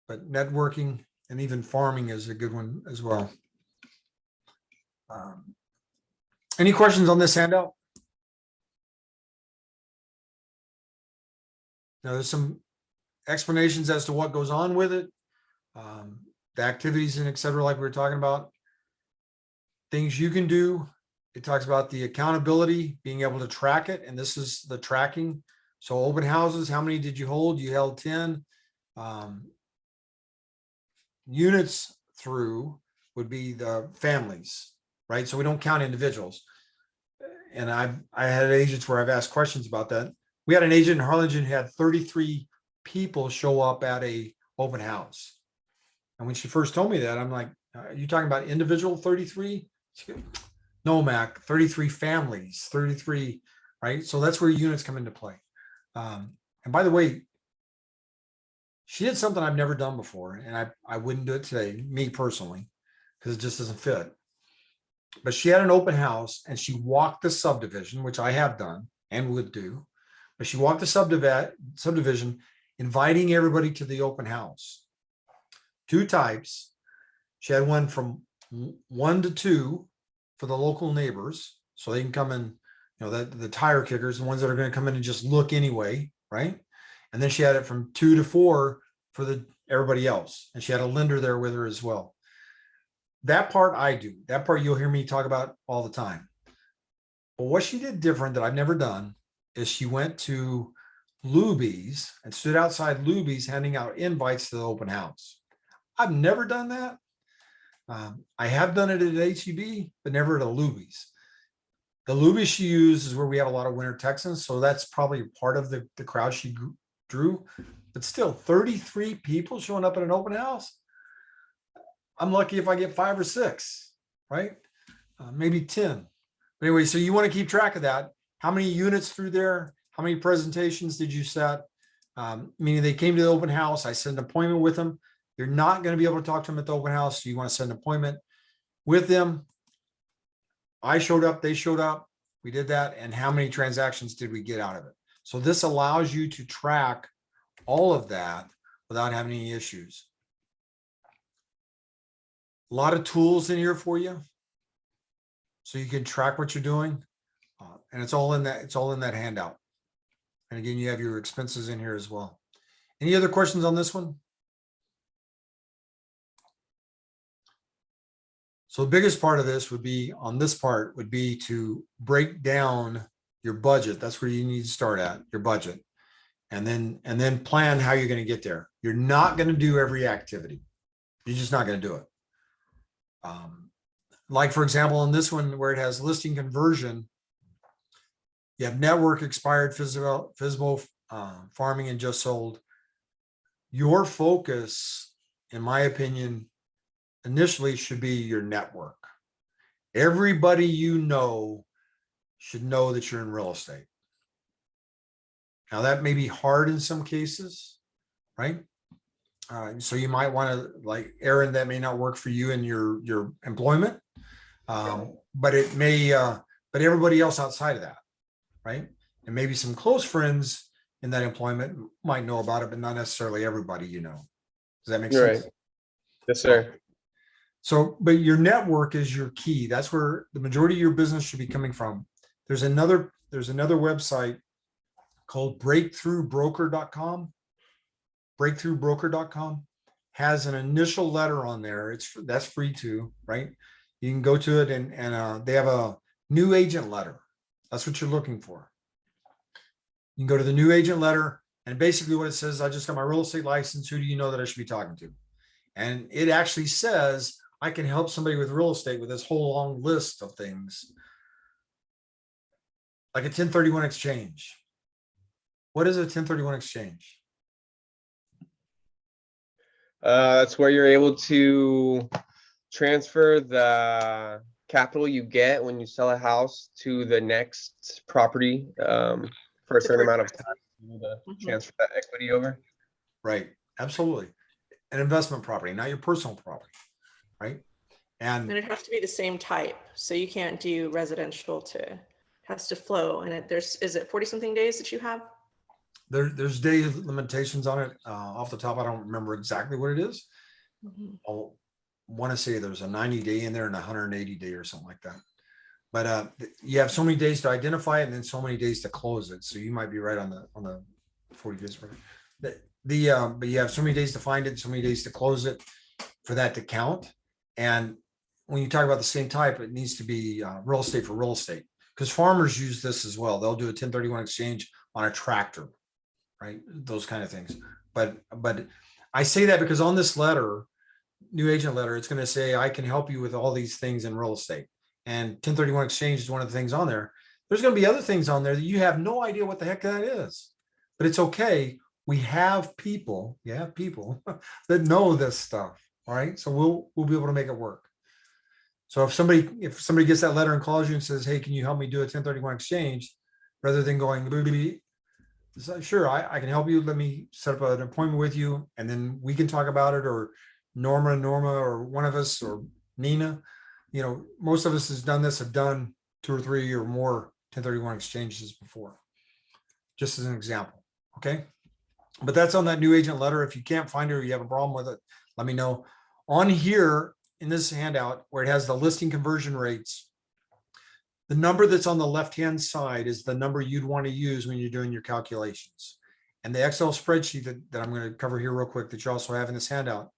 but networking and even farming is a good one as well. Any questions on this handout? Now, there's some explanations as to what goes on with it, the activities and et cetera, like we were talking about. Things you can do. It talks about the accountability, being able to track it, and this is the tracking. So open houses, how many did you hold? You held 10. Units through would be the families, right? So we don't count individuals. And I had agents where I've asked questions about that. We had an agent in Harlingen who had 33 people show up at a open house. And when she first told me that, I'm like, are you talking about individual 33? No, Mac, 33 families, 33, right? So that's where units come into play. And by the way, she did something I've never done before, and I wouldn't do it today, me personally, because it just doesn't fit. But she had an open house and she walked the subdivision, which I have done and would do. But she walked the subdivision, inviting everybody to the open house. Two types. She had one from 1 to 2 for the local neighbors, so they can come in, you know, the tire kickers, the ones that are going to come in and just look anyway, right? And then she had it from 2 to 4 for everybody else, and she had a lender there with her as well. That part I do. That part you'll hear me talk about all the time. But what she did different that I've never done is she went to Luby's and stood outside Luby's handing out invites to the open house. I've never done that. I have done it at HEB, but never at a Luby's. The Luby's she used is where we have a lot of winter Texans, so that's probably part of the crowd she drew. But still, 33 people showing up at an open house. I'm lucky if I get 5 or 6, right? Maybe 10. But anyway, so you want to keep track of that. How many units through there? How many presentations did you set? Meaning they came to the open house. I set an appointment with them. You're not going to be able to talk to them at the open house. So you want to set an appointment with them. I showed up, they showed up. We did that. And how many transactions did we get out of it? So this allows you to track all of that without having any issues. A lot of tools in here for you, so you can track what you're doing, and it's all in that handout. And again, you have your expenses in here as well. Any other questions on this one? So the biggest part of this would be to break down your budget. That's where you need to start at, your budget, and then plan how you're going to get there. You're not going to do every activity. You're just not going to do it. Like for example, on this one where it has listing conversion, you have network, expired, FSBO, farming, and just sold. Your focus, in my opinion, initially should be your network. Everybody you know should know that you're in real estate. Now that may be hard in some cases, right? So you might want to, like Aaron, that may not work for you in your employment, but it may, but everybody else outside of that, right? And maybe some close friends in that employment might know about it, but not necessarily everybody you know. Does that make sense? Right. Yes, sir. So, but your network is your key. That's where the majority of your business should be coming from. There's another website called breakthroughbroker.com. Breakthroughbroker.com has an initial letter on there. That's free too, right? You can go to it and they have a new agent letter. That's what you're looking for. You can go to the new agent letter, and basically what it says, I just got my real estate license. Who do you know that I should be talking to? And it actually says, I can help somebody with real estate with this whole long list of things. Like a 1031 exchange. What is a 1031 exchange? That's where you're able to transfer the capital you get when you sell a house to the next property for a certain amount of time. You need to Mhm. transfer that equity over. Right, absolutely. An investment property, not your personal property, right? And And it has to be the same type. So you can't do residential it has to flow. And is it 40 something days that you have? there's day limitations on it. Off the top, I don't remember exactly what it is. Mhm. I'll want to say there's a 90-day in there and a 180-day or something like that. But you have so many days to identify it and then so many days to close it. So you might be right on the 40 days. But you have so many days to find it, so many days to close it for that to count. And when you talk about the same type, it needs to be real estate for real estate, because farmers use this as well. They'll do a 1031 exchange on a tractor, right? Those kind of things. But I say that because on this letter, new agent letter, it's going to say, I can help you with all these things in real estate. And 1031 exchange is one of the things on there. There's going to be other things on there that you have no idea what the heck that is, but it's okay. We have people, that know this stuff. All right. So we'll be able to make it work. So if somebody gets that letter and calls you and says, hey, can you help me do a 1031 exchange, rather than going, sure, I can help you. Let me set up an appointment with you and then we can talk about it. Or Norma, or one of us, or Nina, most of us have done 2 or 3 or more 1031 exchanges before, just as an example. Okay. But that's on that new agent letter. If you can't find it or you have a problem with it, let me know. On here in this handout where it has the listing conversion rates, the number that's on the left-hand side is the number you'd want to use when you're doing your calculations. And the Excel spreadsheet that I'm going to cover here real quick, that you also have in this handout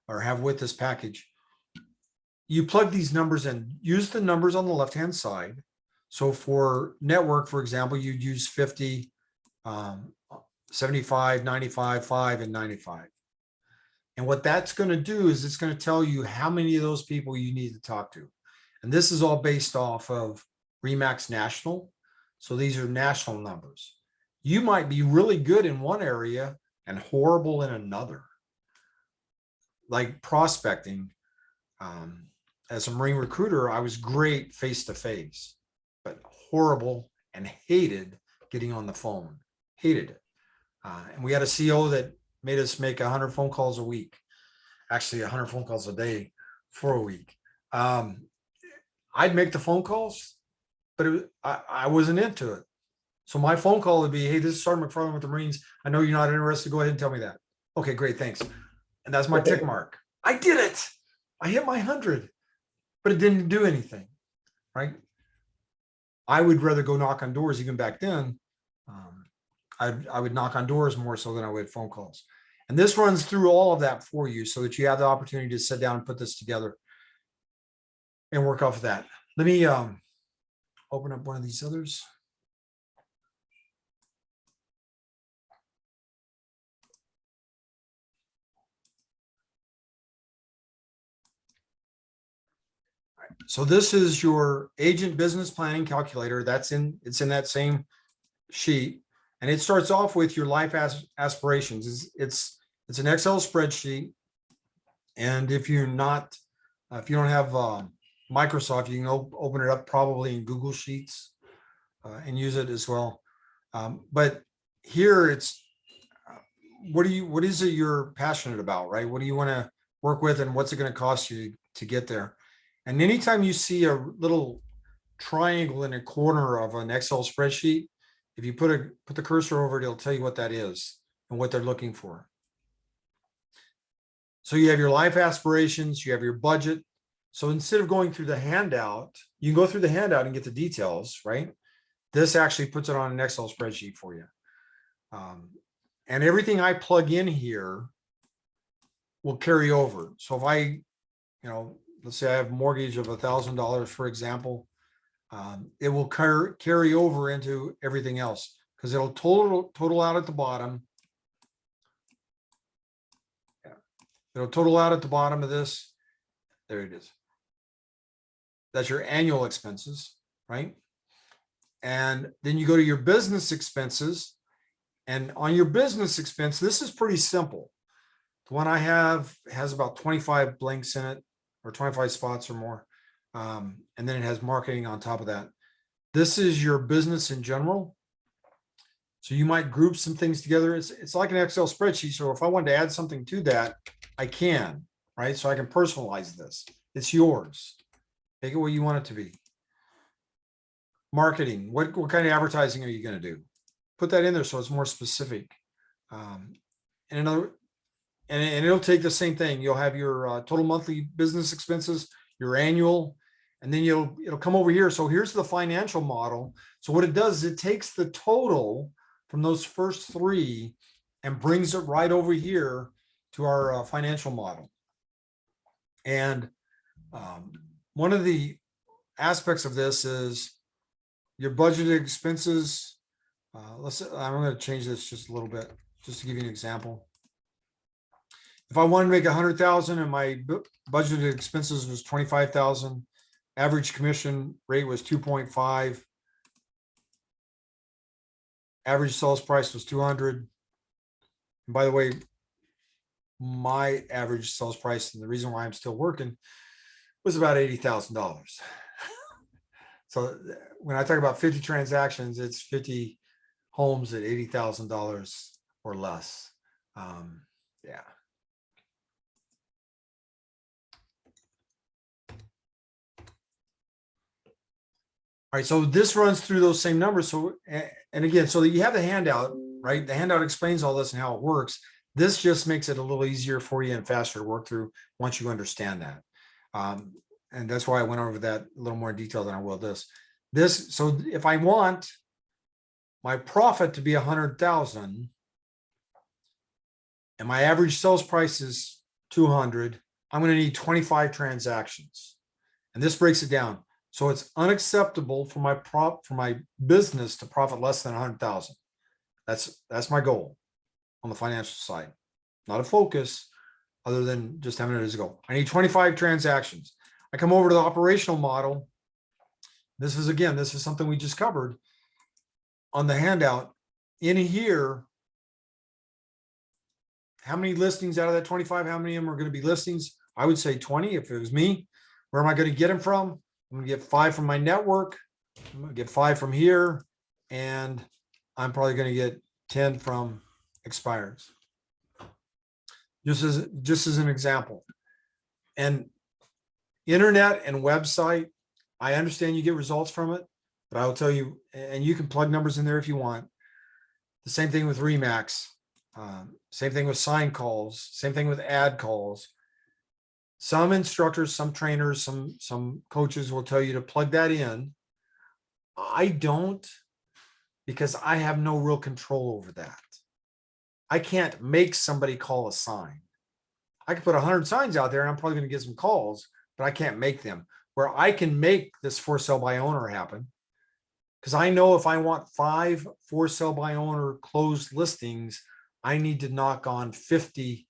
or have with this package, you plug these numbers in, use the numbers on the left-hand side. So for network, for example, you'd use 50, 75, 95, 5, and 95. And what that's going to do is it's going to tell you how many of those people you need to talk to. And this is all based off of RE/MAX National. So these are national numbers. You might be really good in one area and horrible in another. Like prospecting, as a Marine recruiter, I was great face-to-face, but horrible and hated getting on the phone, hated it. And we had a CO that made us make 100 phone calls a week, actually 100 phone calls a day for a week. I'd make the phone calls, but I wasn't into it. So my phone call would be, hey, this is Sergeant McFarland with the Marines. I know you're not interested. Go ahead and tell me that. Okay, great, thanks. And that's my tick mark. I did it. I hit my 100, but it didn't do anything, right? I would rather go knock on doors. Even back then, I would knock on doors more so than I would phone calls. And this runs through all of that for you so that you have the opportunity to sit down and put this together and work off of that. Let me open up one of these others. So this is your agent business planning calculator. It's in that same sheet. And it starts off with your life aspirations. It's an Excel spreadsheet. And if you don't have Microsoft, you can open it up probably in Google Sheets and use it as well. But here it's, what is it you're passionate about, right? What do you want to work with and what's it going to cost you to get there? And anytime you see a little triangle in a corner of an Excel spreadsheet, if you put the cursor over it, it'll tell you what that is and what they're looking for. So you have your life aspirations, you have your budget. So instead of going through the handout, you can go through the handout and get the details, right? This actually puts it on an Excel spreadsheet for you. And everything I plug in here will carry over. So if I, let's say I have a mortgage of $1,000, for example, it will carry over into everything else because it'll total out at the bottom. Yeah. It'll total out at the bottom of this. There it is. That's your annual expenses, right? And then you go to your business expenses. And on your business expense, this is pretty simple. The one I have has about 25 blanks in it, or 25 spots or more. And then it has marketing on top of that. This is your business in general. So you might group some things together. It's like an Excel spreadsheet. So if I wanted to add something to that, I can, right? So I can personalize this. It's yours. Make it what you want it to be. Marketing. What kind of advertising are you going to do? Put that in there so it's more specific. And it'll take the same thing. You'll have your total monthly business expenses, your annual, and then it'll come over here. So here's the financial model. So what it does is it takes the total from those first three and brings it right over here to our financial model. And one of the aspects of this is your budgeted expenses. I'm going to change this just a little bit, just to give you an example. If I wanted to make 100,000 and my budgeted expenses was 25,000, average commission rate was 2.5. Average sales price was 200. And by the way, my average sales price, and the reason why I'm still working, was about $80,000. So when I talk about 50 transactions, it's 50 homes at $80,000 or less. Yeah. All right, so this runs through those same numbers. So, and again, so you have the handout, right? The handout explains all this and how it works. This just makes it a little easier for you and faster to work through once you understand that. And that's why I went over that a little more in detail than I will this. So if I want my profit to be 100,000 and my average sales price is 200, I'm going to need 25 transactions. And this breaks it down. So it's unacceptable for my business to profit less than 100,000. That's my goal on the financial side. Not a focus other than just having it as a goal. I need 25 transactions. I come over to the operational model. This is something we just covered on the handout. In here, how many listings out of that 25, how many of them are going to be listings? I would say 20 if it was me. Where am I going to get them from? I'm going to get 5 from my network. I'm going to get 5 from here. And I'm probably going to get 10 from expireds. Just as an example. And internet and website, I understand you get results from it, but I'll tell you, and you can plug numbers in there if you want. The same thing with Remax. Same thing with sign calls. Same thing with ad calls. Some instructors, some trainers, some coaches will tell you to plug that in. I don't, because I have no real control over that. I can't make somebody call a sign. I can put 100 signs out there and I'm probably going to get some calls, but I can't make them. Where I can make this for sale by owner happen, because I know if I want 5 for sale by owner closed listings, I need to knock on 50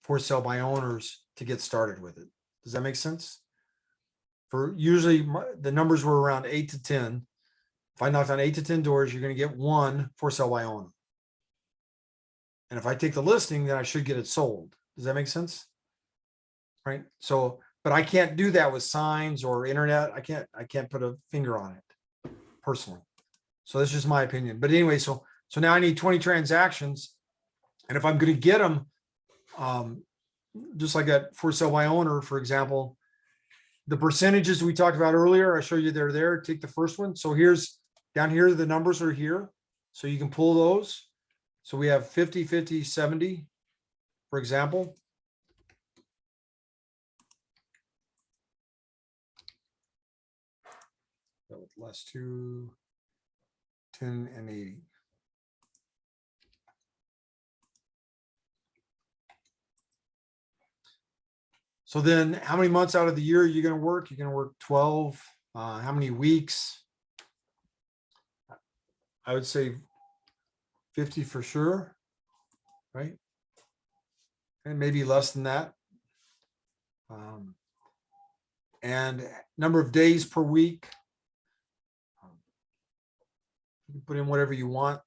for sale by owners to get started with it. Does that make sense? For usually the numbers were around 8 to 10. If I knocked on 8 to 10 doors, you're going to get 1 for sale by owner. And if I take the listing, then I should get it sold. Does that make sense? Right. So, but I can't do that with signs or internet. I can't put a finger on it personally. So that's just my opinion. But anyway, so now I need 20 transactions. And if I'm going to get them, just like that for sale by owner, for example, the percentages we talked about earlier, I show you they're there. Take the first one. So here's down here, the numbers are here. So you can pull those. So we have 50, 50, 70, for example. Less 2, 10, and 80. So then how many months out of the year are you going to work? You're going to work 12. How many weeks? I would say 50 for sure, right? And maybe less than that. And number of days per week. You can put in whatever you want.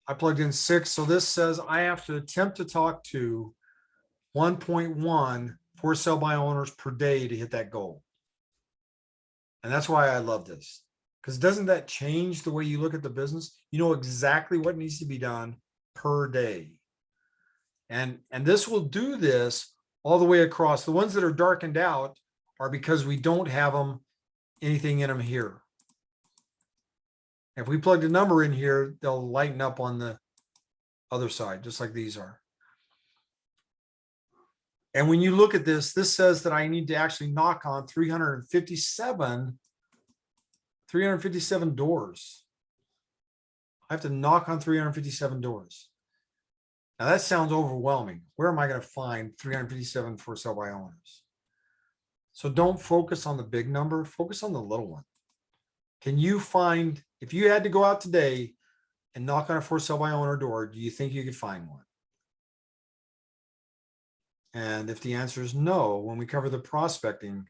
I plugged in 6. So this says I have to attempt to talk to 1.1 for sale by owners per day to hit that goal. And that's why I love this. Because doesn't that change the way you look at the business? You know exactly what needs to be done per day. And this will do this all the way across. The ones that are darkened out are because we don't have them, anything in them here. If we plugged a number in here, they'll lighten up on the other side, just like these are. And when you look at this, this says that I need to actually knock on 357 doors. I have to knock on 357 doors. Now that sounds overwhelming. Where am I going to find 357 for sale by owners? So don't focus on the big number, focus on the little one. Can you find, if you had to go out today and knock on a for sale by owner door, do you think you could find one? And if the answer is no, when we cover the prospecting,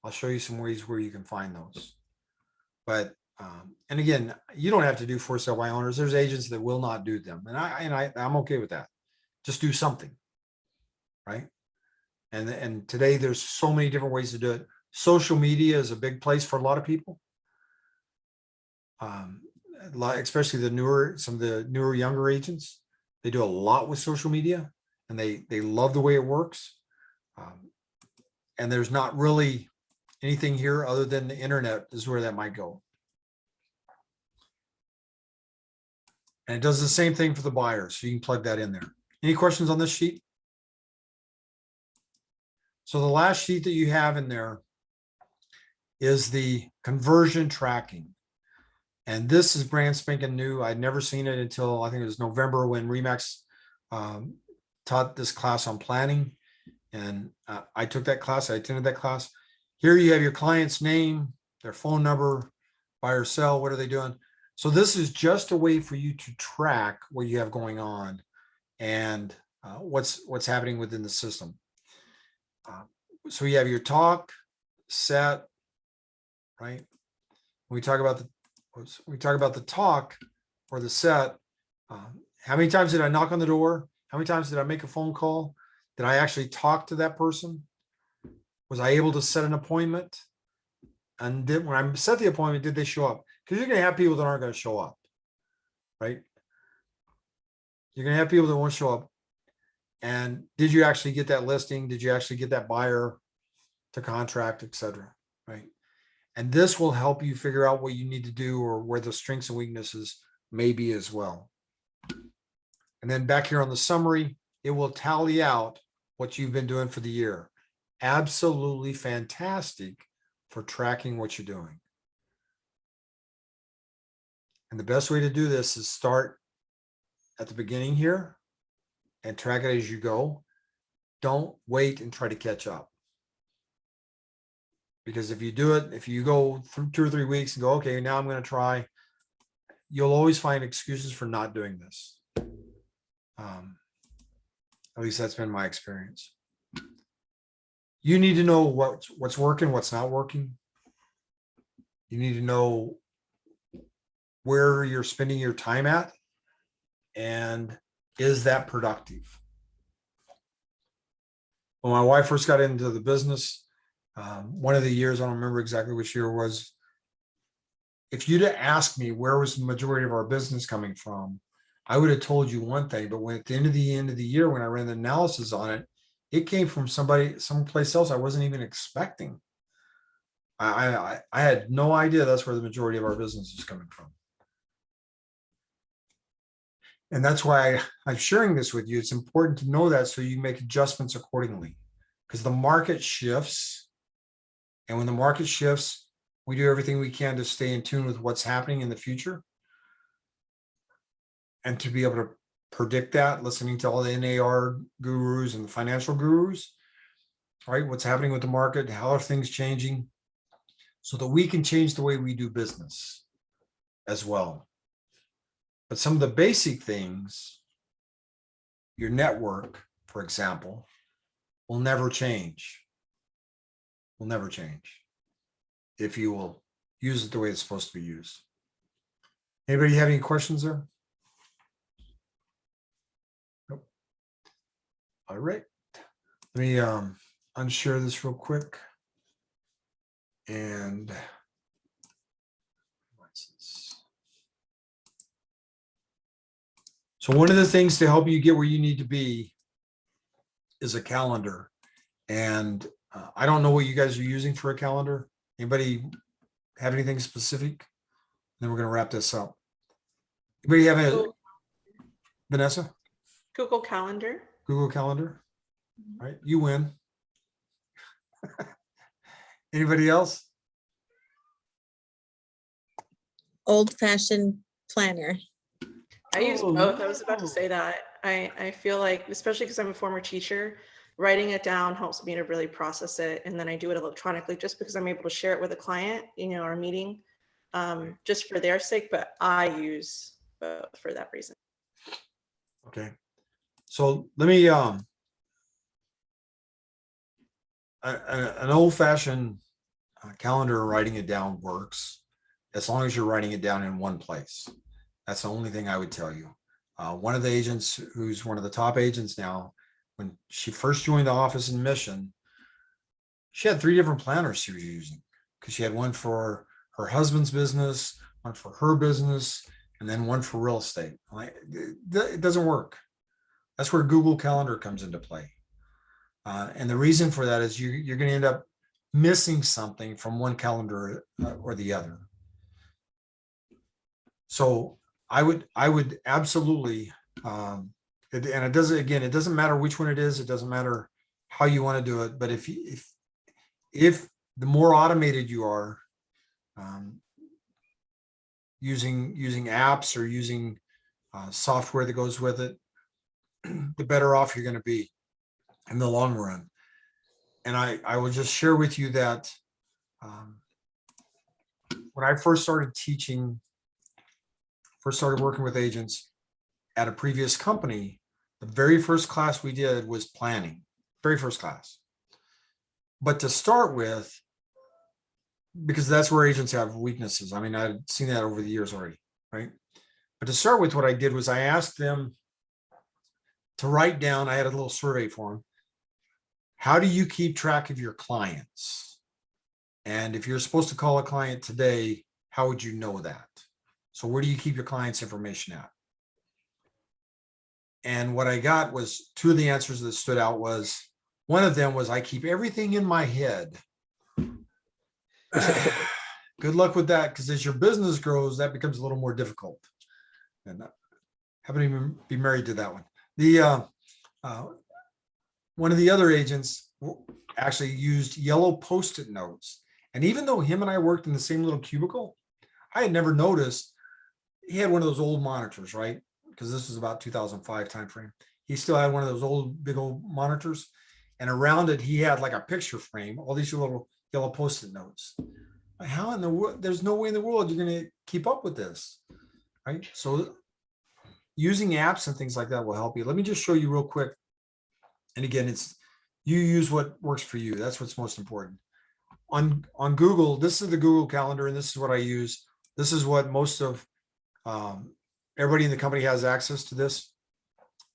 I'll show you some ways where you can find those. But, and again, you don't have to do for sale by owners. There's agents that will not do them. And I'm okay with that. Just do something, right? And today there's so many different ways to do it. Social media is a big place for a lot of people. Especially some of the newer, younger agents, they do a lot with social media and they love the way it works. And there's not really anything here other than the internet is where that might go. And it does the same thing for the buyers. So you can plug that in there. Any questions on this sheet? So the last sheet that you have in there is the conversion tracking. And this is brand spanking new. I'd never seen it until I think it was November when Remax taught this class on planning. And I took that class, I attended that class. Here you have your client's name, their phone number, buy or sell, what are they doing? So this is just a way for you to track what you have going on and what's happening within the system. So you have your talk, set, right? When we talk about the talk or the set, how many times did I knock on the door? How many times did I make a phone call? Did I actually talk to that person? Was I able to set an appointment? And when I set the appointment, did they show up? Because you're going to have people that aren't going to show up, right? You're going to have people that won't show up. And did you actually get that listing? Did you actually get that buyer to contract, et cetera, right? And this will help you figure out what you need to do or where the strengths and weaknesses may be as well. And then back here on the summary, it will tally out what you've been doing for the year. Absolutely fantastic for tracking what you're doing. And the best way to do this is start at the beginning here and track it as you go. Don't wait and try to catch up. Because if you do it, if you go through 2 or 3 weeks and go, okay, now I'm going to try, you'll always find excuses for not doing this. At least that's been my experience. You need to know what's working, what's not working. You need to know where you're spending your time at, and is that productive? When my wife first got into the business, one of the years, I don't remember exactly which year it was, if you'd have asked me where was the majority of our business coming from, I would have told you one thing, but when at the end of the year, when I ran the analysis on it, it came from someplace else I wasn't even expecting. I had no idea that's where the majority of our business is coming from. And that's why I'm sharing this with you. It's important to know that so you make adjustments accordingly, because the market shifts. And when the market shifts, we do everything we can to stay in tune with what's happening in the future. And to be able to predict that, listening to all the NAR gurus and the financial gurus, right? What's happening with the market, how are things changing, so that we can change the way we do business as well. But some of the basic things, your network, for example, will never change. will never change if you will use it the way it's supposed to be used. Anybody have any questions there? Nope. All right. Let me unshare this real quick. And so one of the things to help you get where you need to be is a calendar. And I don't know what you guys are using for a calendar. Anybody have anything specific? Then we're going to wrap this up. Anybody have a Google- Vanessa? Google Calendar. Google Calendar? All right, you win. Anybody else? Old fashioned planner. I use Oh, both. I was about to no. say that. I feel like, especially because I'm a former teacher, writing it down helps me to really process it. And then I do it electronically just because I'm able to share it with a client, our meeting, just for their sake, but I use both for that reason. Okay. So let me, an old fashioned calendar, writing it down works as long as you're writing it down in one place. That's the only thing I would tell you. One of the agents, who's one of the top agents now, when she first joined the office in Mission, she had 3 different planners she was using, because she had one for her husband's business, one for her business, and then one for real estate. Like, it doesn't work. That's where Google Calendar comes into play. And the reason for that is you're going to end up missing something from one calendar or the other. So I would absolutely, and it doesn't, again, it doesn't matter which one it is. It doesn't matter how you want to do it. But if the more automated you are, using apps or using software that goes with it, the better off you're going to be in the long run. And I will just share with you that when I first started teaching, first started working with agents at a previous company, the very first class we did was planning, very first class. But to start with, because that's where agents have weaknesses. I mean, I've seen that over the years already, right? But to start with, what I did was I asked them to write down, I had a little survey form. How do you keep track of your clients? And if you're supposed to call a client today, how would you know that? So where do you keep your client's information at? And what I got was 2 of the answers that stood out was, one of them was, I keep everything in my head. Good luck with that, because as your business grows, that becomes a little more difficult. And I haven't even be married to that one. The one of the other agents actually used yellow Post-it notes. And even though him and I worked in the same little cubicle, I had never noticed he had one of those old monitors, right? Because this was about 2005 timeframe. He still had one of those old, big old monitors. And around it, he had like a picture frame, all these little yellow Post-it notes. How in the world? There's no way in the world you're going to keep up with this, right? So using apps and things like that will help you. Let me just show you real quick. And again, it's you use what works for you. That's what's most important. On Google, this is the Google Calendar, and this is what I use. This is what most of everybody in the company has access to this.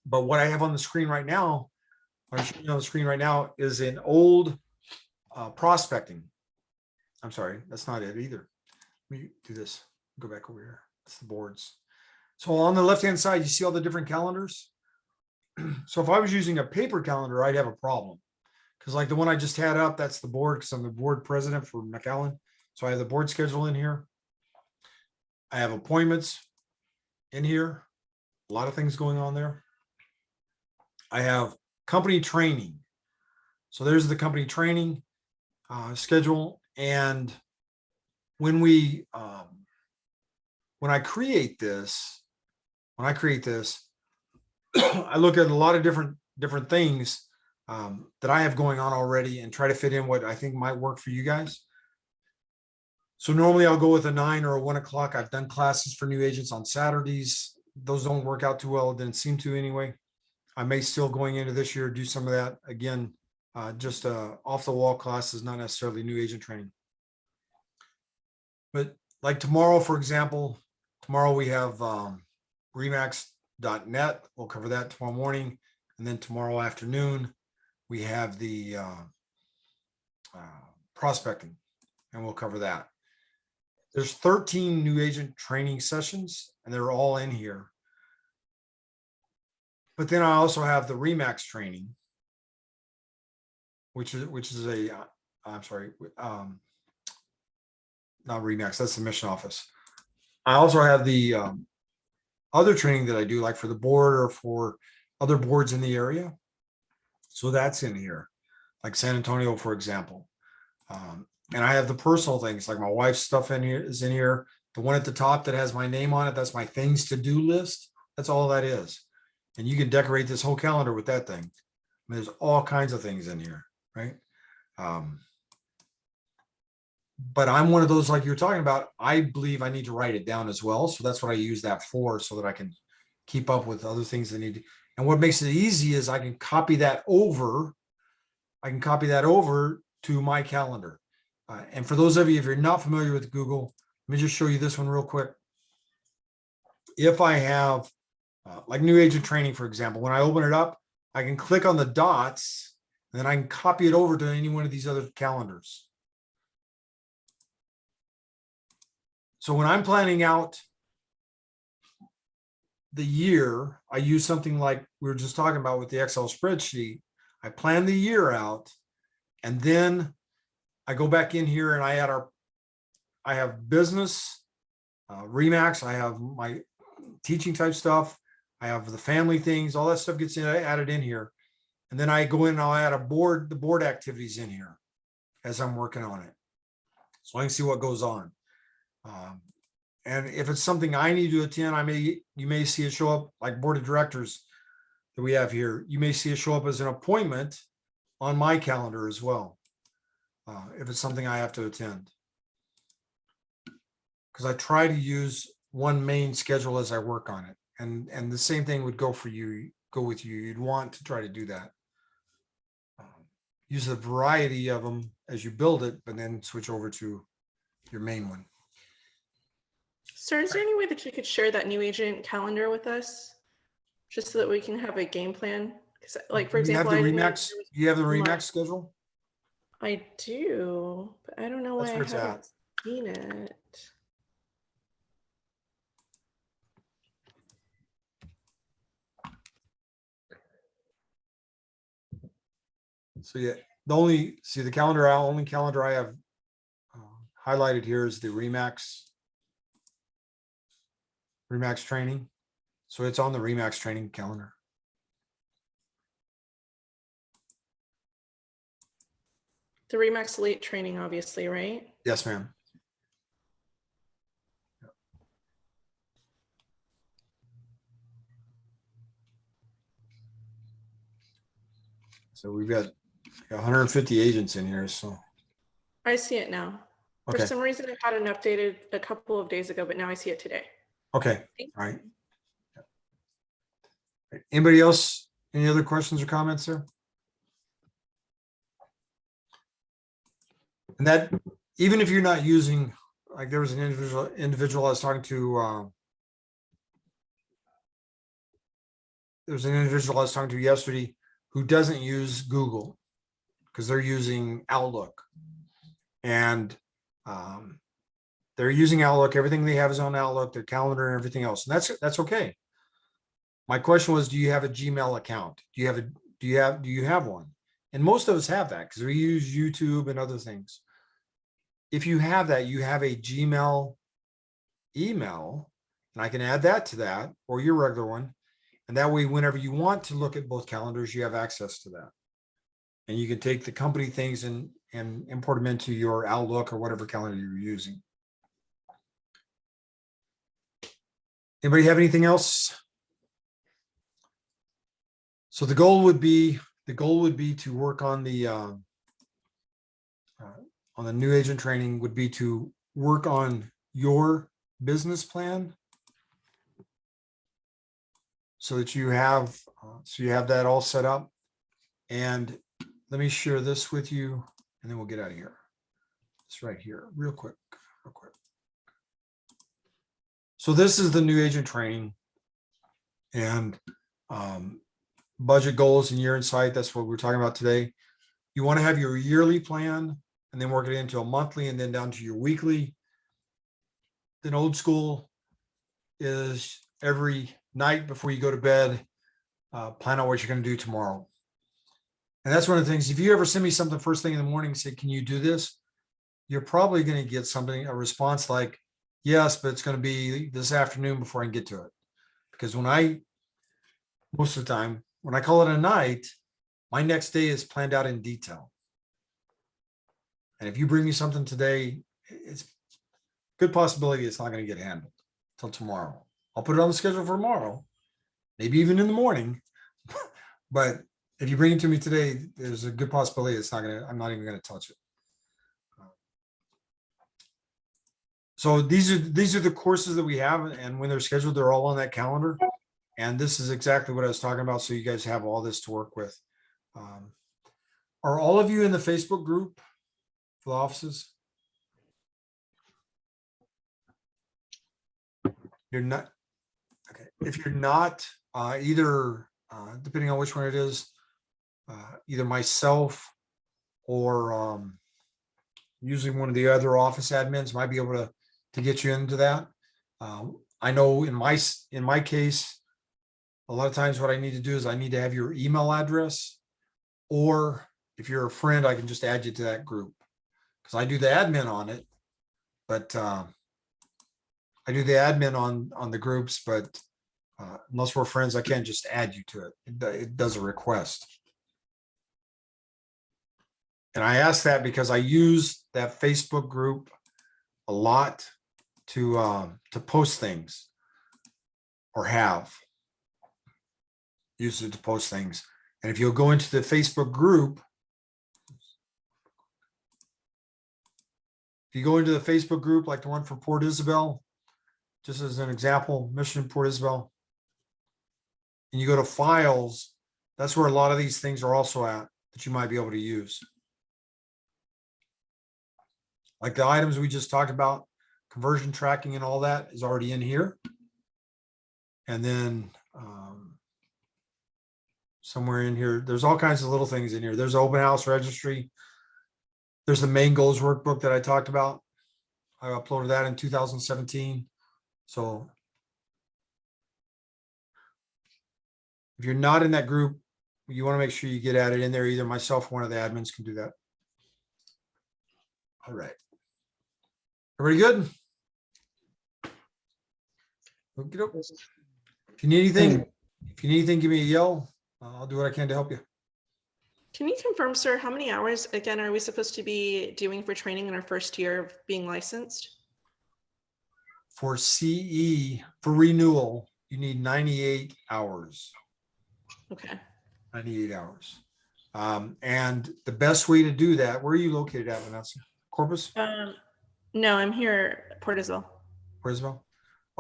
But what I have on the screen right now, what I'm showing you on the screen right now, is an old prospecting. I'm sorry, that's not it either. Let me do this. Go back over here. It's the boards. So on the left-hand side, you see all the different calendars. So if I was using a paper calendar, I'd have a problem. Because like the one I just had up, that's the board, because I'm the board president for McAllen. So I have the board schedule in here. I have appointments in here. A lot of things going on there. I have company training. So there's the company training schedule. And when I create this, I look at a lot of different things that I have going on already and try to fit in what I think might work for you guys. So normally I'll go with a 9 or a 1 o'clock. I've done classes for new agents on Saturdays. Those don't work out too well. It didn't seem to anyway. I may still, going into this year, do some of that again just off the wall classes, not necessarily new agent training. But like tomorrow, for example, tomorrow we have remax.net. We'll cover that tomorrow morning. And then tomorrow afternoon, we have the prospecting, and we'll cover that. There's 13 new agent training sessions, and they're all in here. But then I also have the Remax training, which is a, I'm sorry, not Remax, that's the mission office. I also have the other training that I do, like for the board or for other boards in the area. So that's in here, like San Antonio, for example. And I have the personal things, like my wife's stuff in here is in here. The one at the top that has my name on it, that's my things to do list. That's all that is. And you can decorate this whole calendar with that thing. There's all kinds of things in here, right? But I'm one of those, like you were talking about, I believe I need to write it down as well. So that's what I use that for, so that I can keep up with other things that need to. And what makes it easy is I can copy that over. I can copy that over to my calendar. And for those of you, if you're not familiar with Google, let me just show you this one real quick. If I have like new agent training, for example, when I open it up, I can click on the dots and then I can copy it over to any one of these other calendars. So when I'm planning out the year, I use something like we were just talking about with the Excel spreadsheet. I plan the year out, and then I go back in here and I have business, Remax, I have my teaching type stuff, I have the family things, all that stuff gets added in here. And then I go in and I'll add the board activities in here as I'm working on it. So I can see what goes on. And if it's something I need to attend, you may see it show up like board of directors that we have here. You may see it show up as an appointment on my calendar as well. If it's something I have to attend. Because I try to use one main schedule as I work on it. And the same thing would go for you, go with you. You'd want to try to do that. Use a variety of them as you build it, but then switch over to your main one. Sir, is there any way that you could share that new agent calendar with us? Just so that we can have a game plan? Because, like, for example, Do you have the Remax schedule? I do, but I don't know why That's I where it's haven't at. seen it. So yeah, only calendar I have highlighted here is the Remax training. So it's on the Remax training calendar. The Remax late training, obviously, right? Yes, ma'am. So we've got 150 agents in here, so. I see it now. For Okay, some reason, I had it updated a couple of days ago, but now I see it today. okay, all right. Anybody else, any other questions or comments there? And that, even if you're not using, like there was an individual I was talking to, yesterday who doesn't use Google because they're using Outlook. And they're using Outlook. Everything they have is on Outlook, their calendar and everything else. And that's okay. My question was, do you have a Gmail account? Do you have one? And most of us have that because we use YouTube and other things. If you have that, you have a Gmail email, and I can add that to that or your regular one. And that way, whenever you want to look at both calendars, you have access to that. And you can take the company things and import them into your Outlook or whatever calendar you're using. Anybody have anything else? So the goal would be to work on the new agent training, would be to work on your business plan so that you have that all set up. And let me share this with you and then we'll get out of here. It's right here, real quick. So this is the new agent training and budget goals and year in sight. That's what we're talking about today. You want to have your yearly plan and then work it into a monthly and then down to your weekly. Then old school is every night before you go to bed, plan out what you're going to do tomorrow. And that's one of the things, if you ever send me something first thing in the morning, say, can you do this? You're probably going to get something, a response like, yes, but it's going to be this afternoon before I can get to it. Because most of the time, when I call it a night, my next day is planned out in detail. And if you bring me something today, it's good possibility it's not going to get handled till tomorrow. I'll put it on the schedule for tomorrow, maybe even in the morning. But if you bring it to me today, there's a good possibility I'm not even going to touch it. So these are the courses that we have, and when they're scheduled, they're all on that calendar. And this is exactly what I was talking about. So you guys have all this to work with. Are all of you in the Facebook group for the offices? You're not. Okay. If you're not, either, depending on which one it is, either myself or usually one of the other office admins might be able to get you into that. I know in my case, a lot of times what I need to do is I need to have your email address, or if you're a friend, I can just add you to that group because I do the admin on it, but I do the admin on the groups, but unless we're friends, I can't just add you to it. It does a request. And I ask that because I use that Facebook group a lot to post things, or have used it to post things. And if you'll go into the Facebook group, if you go into the Facebook group, like the one for Port Isabel, just as an example, Mission Port Isabel, and you go to files, that's where a lot of these things are also at that you might be able to use. Like the items we just talked about, conversion tracking and all that is already in here. And then somewhere in here, there's all kinds of little things in here. There's open house registry. There's the main goals workbook that I talked about. I uploaded that in 2017. So if you're not in that group, you want to make sure you get added in there. Either myself or one of the admins can do that. All right. Everybody good? If you need anything, give me a yell. I'll do what I can to help you. Can you confirm, sir, how many hours, again, are we supposed to be doing for training in our first year of being licensed? For CE, for renewal, you need 98 hours. Okay. 98 hours. And the best way to do that, where are you located at, Vanessa? Corpus? No, I'm here at Port Isabel. Port Isabel?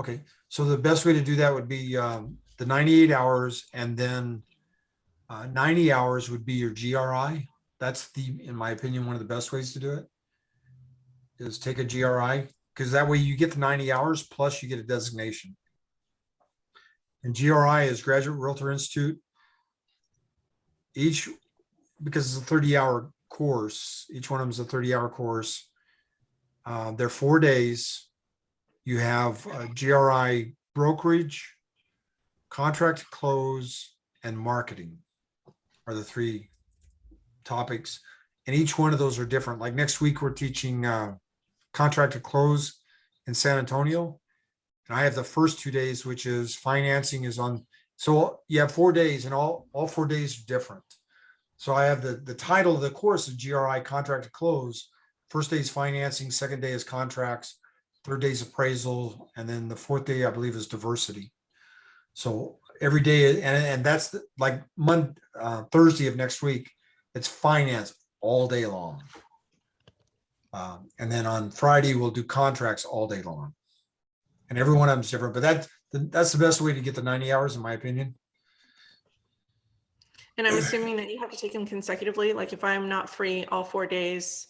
Okay, so the best way to do that would be the 98 hours, and then 90 hours would be your GRI. That's in my opinion, one of the best ways to do it, is take a GRI, because that way you get the 90 hours plus you get a designation. And GRI is Graduate Realtor Institute. Because it's a 30-hour course, each one of them is a 30-hour course. They're 4 days. You have GRI brokerage, contract to close, and marketing are the 3 topics. And each one of those are different. Like next week, we're teaching contract to close in San Antonio. And I have the first 2 days, which is financing is on. So you have 4 days, and all 4 days are different. So I have the title of the course is GRI contract to close. First day is financing, second day is contracts, third day is appraisal, and then the fourth day, I believe, is diversity. So every day, and that's like Thursday of next week, it's finance all day long. And then on Friday, we'll do contracts all day long. And every one of them is different, but that's the best way to get the 90 hours, in my opinion. And I'm assuming that you have to take them consecutively. Like if I'm not free all 4 days,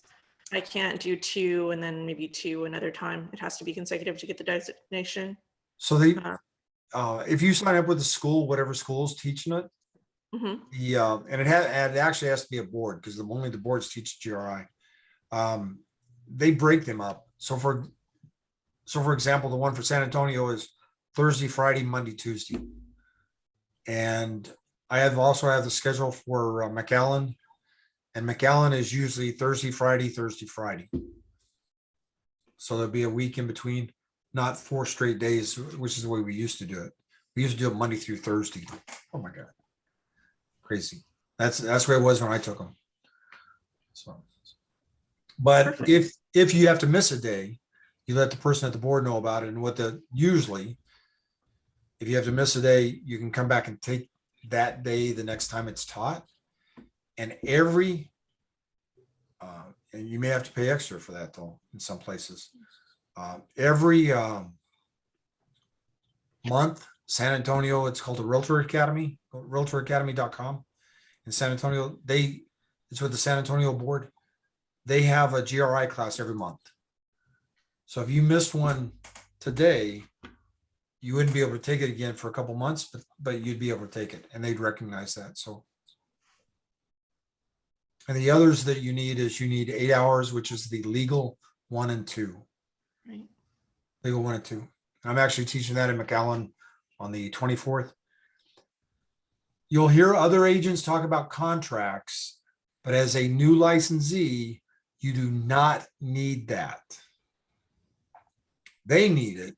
I can't do 2 and then maybe 2 another time. It has to be consecutive to get the designation. So they, Uh, if you sign up with the school, whatever school's teaching it, mhm. and it actually has to be a board because only the boards teach GRI. They break them up. So for example, the one for San Antonio is Thursday, Friday, Monday, Tuesday. And I also have the schedule for McAllen, and McAllen is usually Thursday, Friday, Thursday, Friday. So there'll be a week in between, not 4 straight days, which is the way we used to do it. We used to do it Monday through Thursday. Oh my God. Crazy. That's where it was when I took them. So, but Perfect. if you have to miss a day, you let the person at the board know about it, and usually, if you have to miss a day, you can come back and take that day the next time it's taught. And and you may have to pay extra for that though, in some places. Every month, San Antonio, it's called the Realtor Academy, realtoracademy.com. In San Antonio, it's with the San Antonio board. They have a GRI class every month. So if you missed one today, you wouldn't be able to take it again for a couple months, but you'd be able to take it, and they'd recognize that. So, and the others that you need 8 hours, which is the legal 1 and 2. Right. Legal 1 and 2. I'm actually teaching that in McAllen on the 24th. You'll hear other agents talk about contracts, but as a new licensee, you do not need that. They need it.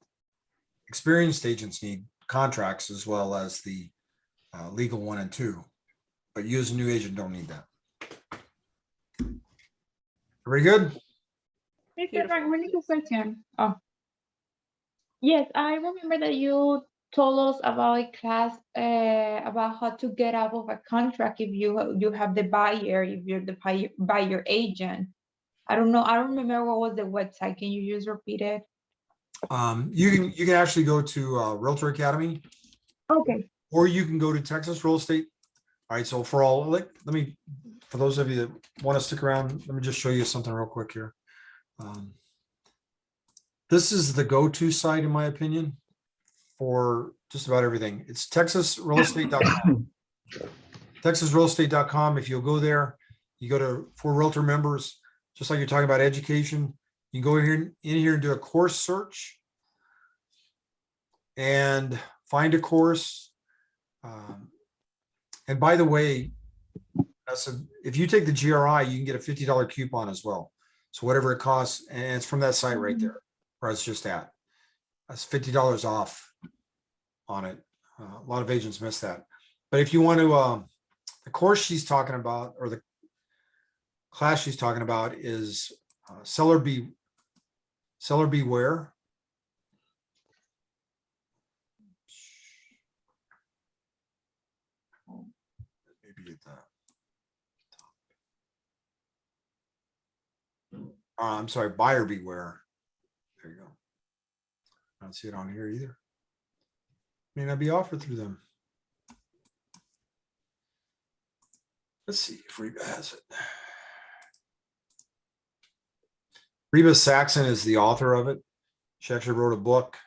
Experienced agents need contracts as well as the legal 1 and 2, but you as a new agent don't need that. Very good. Mr. Frank, one little question. Oh. Yes, I remember that you told us about a class about how to get out of a contract if you have the buyer, if you're the buyer agent. I don't know. I don't remember what was the website. Can you just repeat it? You can actually go to Realtor Academy, Okay. or you can go to Texas Real Estate. All right, so for those of you that want to stick around, let me just show you something real quick here. This is the go-to site, in my opinion, for just about everything. It's texasrealestate.com. texasrealestate.com. If you'll go there, you go to for realtor members, just like you're talking about education, you can go in here and do a course search and find a course. And by the way, if you take the GRI, you can get a $50 coupon as well. So whatever it costs, and it's from that site right there, where it's just at. That's $50 off on it. A lot of agents miss that. But if you want to, the course she's talking about, or the class she's talking about, is Seller Beware. Maybe at the I'm sorry, Buyer Beware. There you go. I don't see it on here either. May not be offered through them. Let's see if Reba has it. Reba Saxon is the author of it. She actually wrote a book.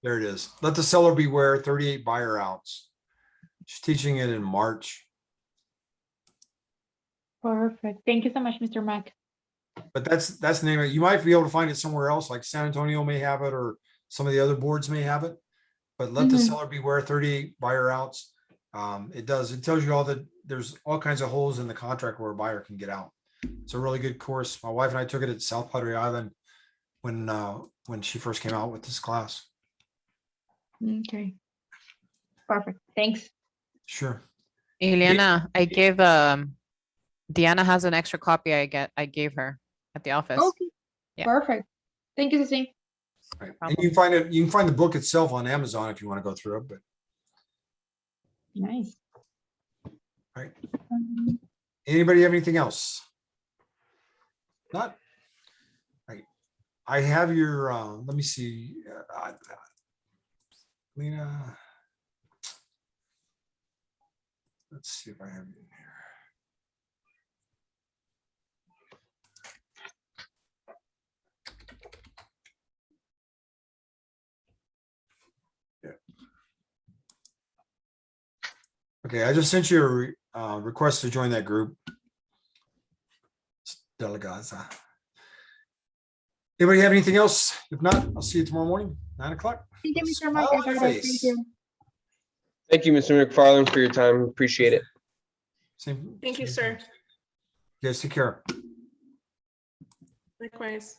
There it is. Let the Seller Beware, 38 buyer outs. She's teaching it in March. Perfect. Thank you so much, Mr. Mack. But that's the name of it. You might be able to find it somewhere else, like San Antonio may have it, or some of the other boards may have it. But Let the Seller Beware, 38 buyer outs. It tells you there's all kinds of holes in the contract where a buyer can get out. It's a really good course. My wife and I took it at South Padre Island when she first came out with this class. Okay. Perfect. Thanks. Sure. Eliana, I gave Deanna has an extra copy I gave her at the office. Okay. Yeah. Perfect. Thank you, Cecile. Right. And you can find the book itself on Amazon if you want to go through it. But Nice. Right. Anybody have anything else? Not. Right. I have your. Let me see. Lena. Let's see if I have it in here. Yeah. Okay, I just sent you a request to join that group. Delegaza. Anybody have anything else? If not, I'll see you tomorrow morning, 9 o'clock. Thank you, Mr. Smile on your Mike. Thank face. you. Thank you, Mr. McFarland, for your time. Appreciate it. Same- Thank you, same sir. thing. Yes, take care. Likewise.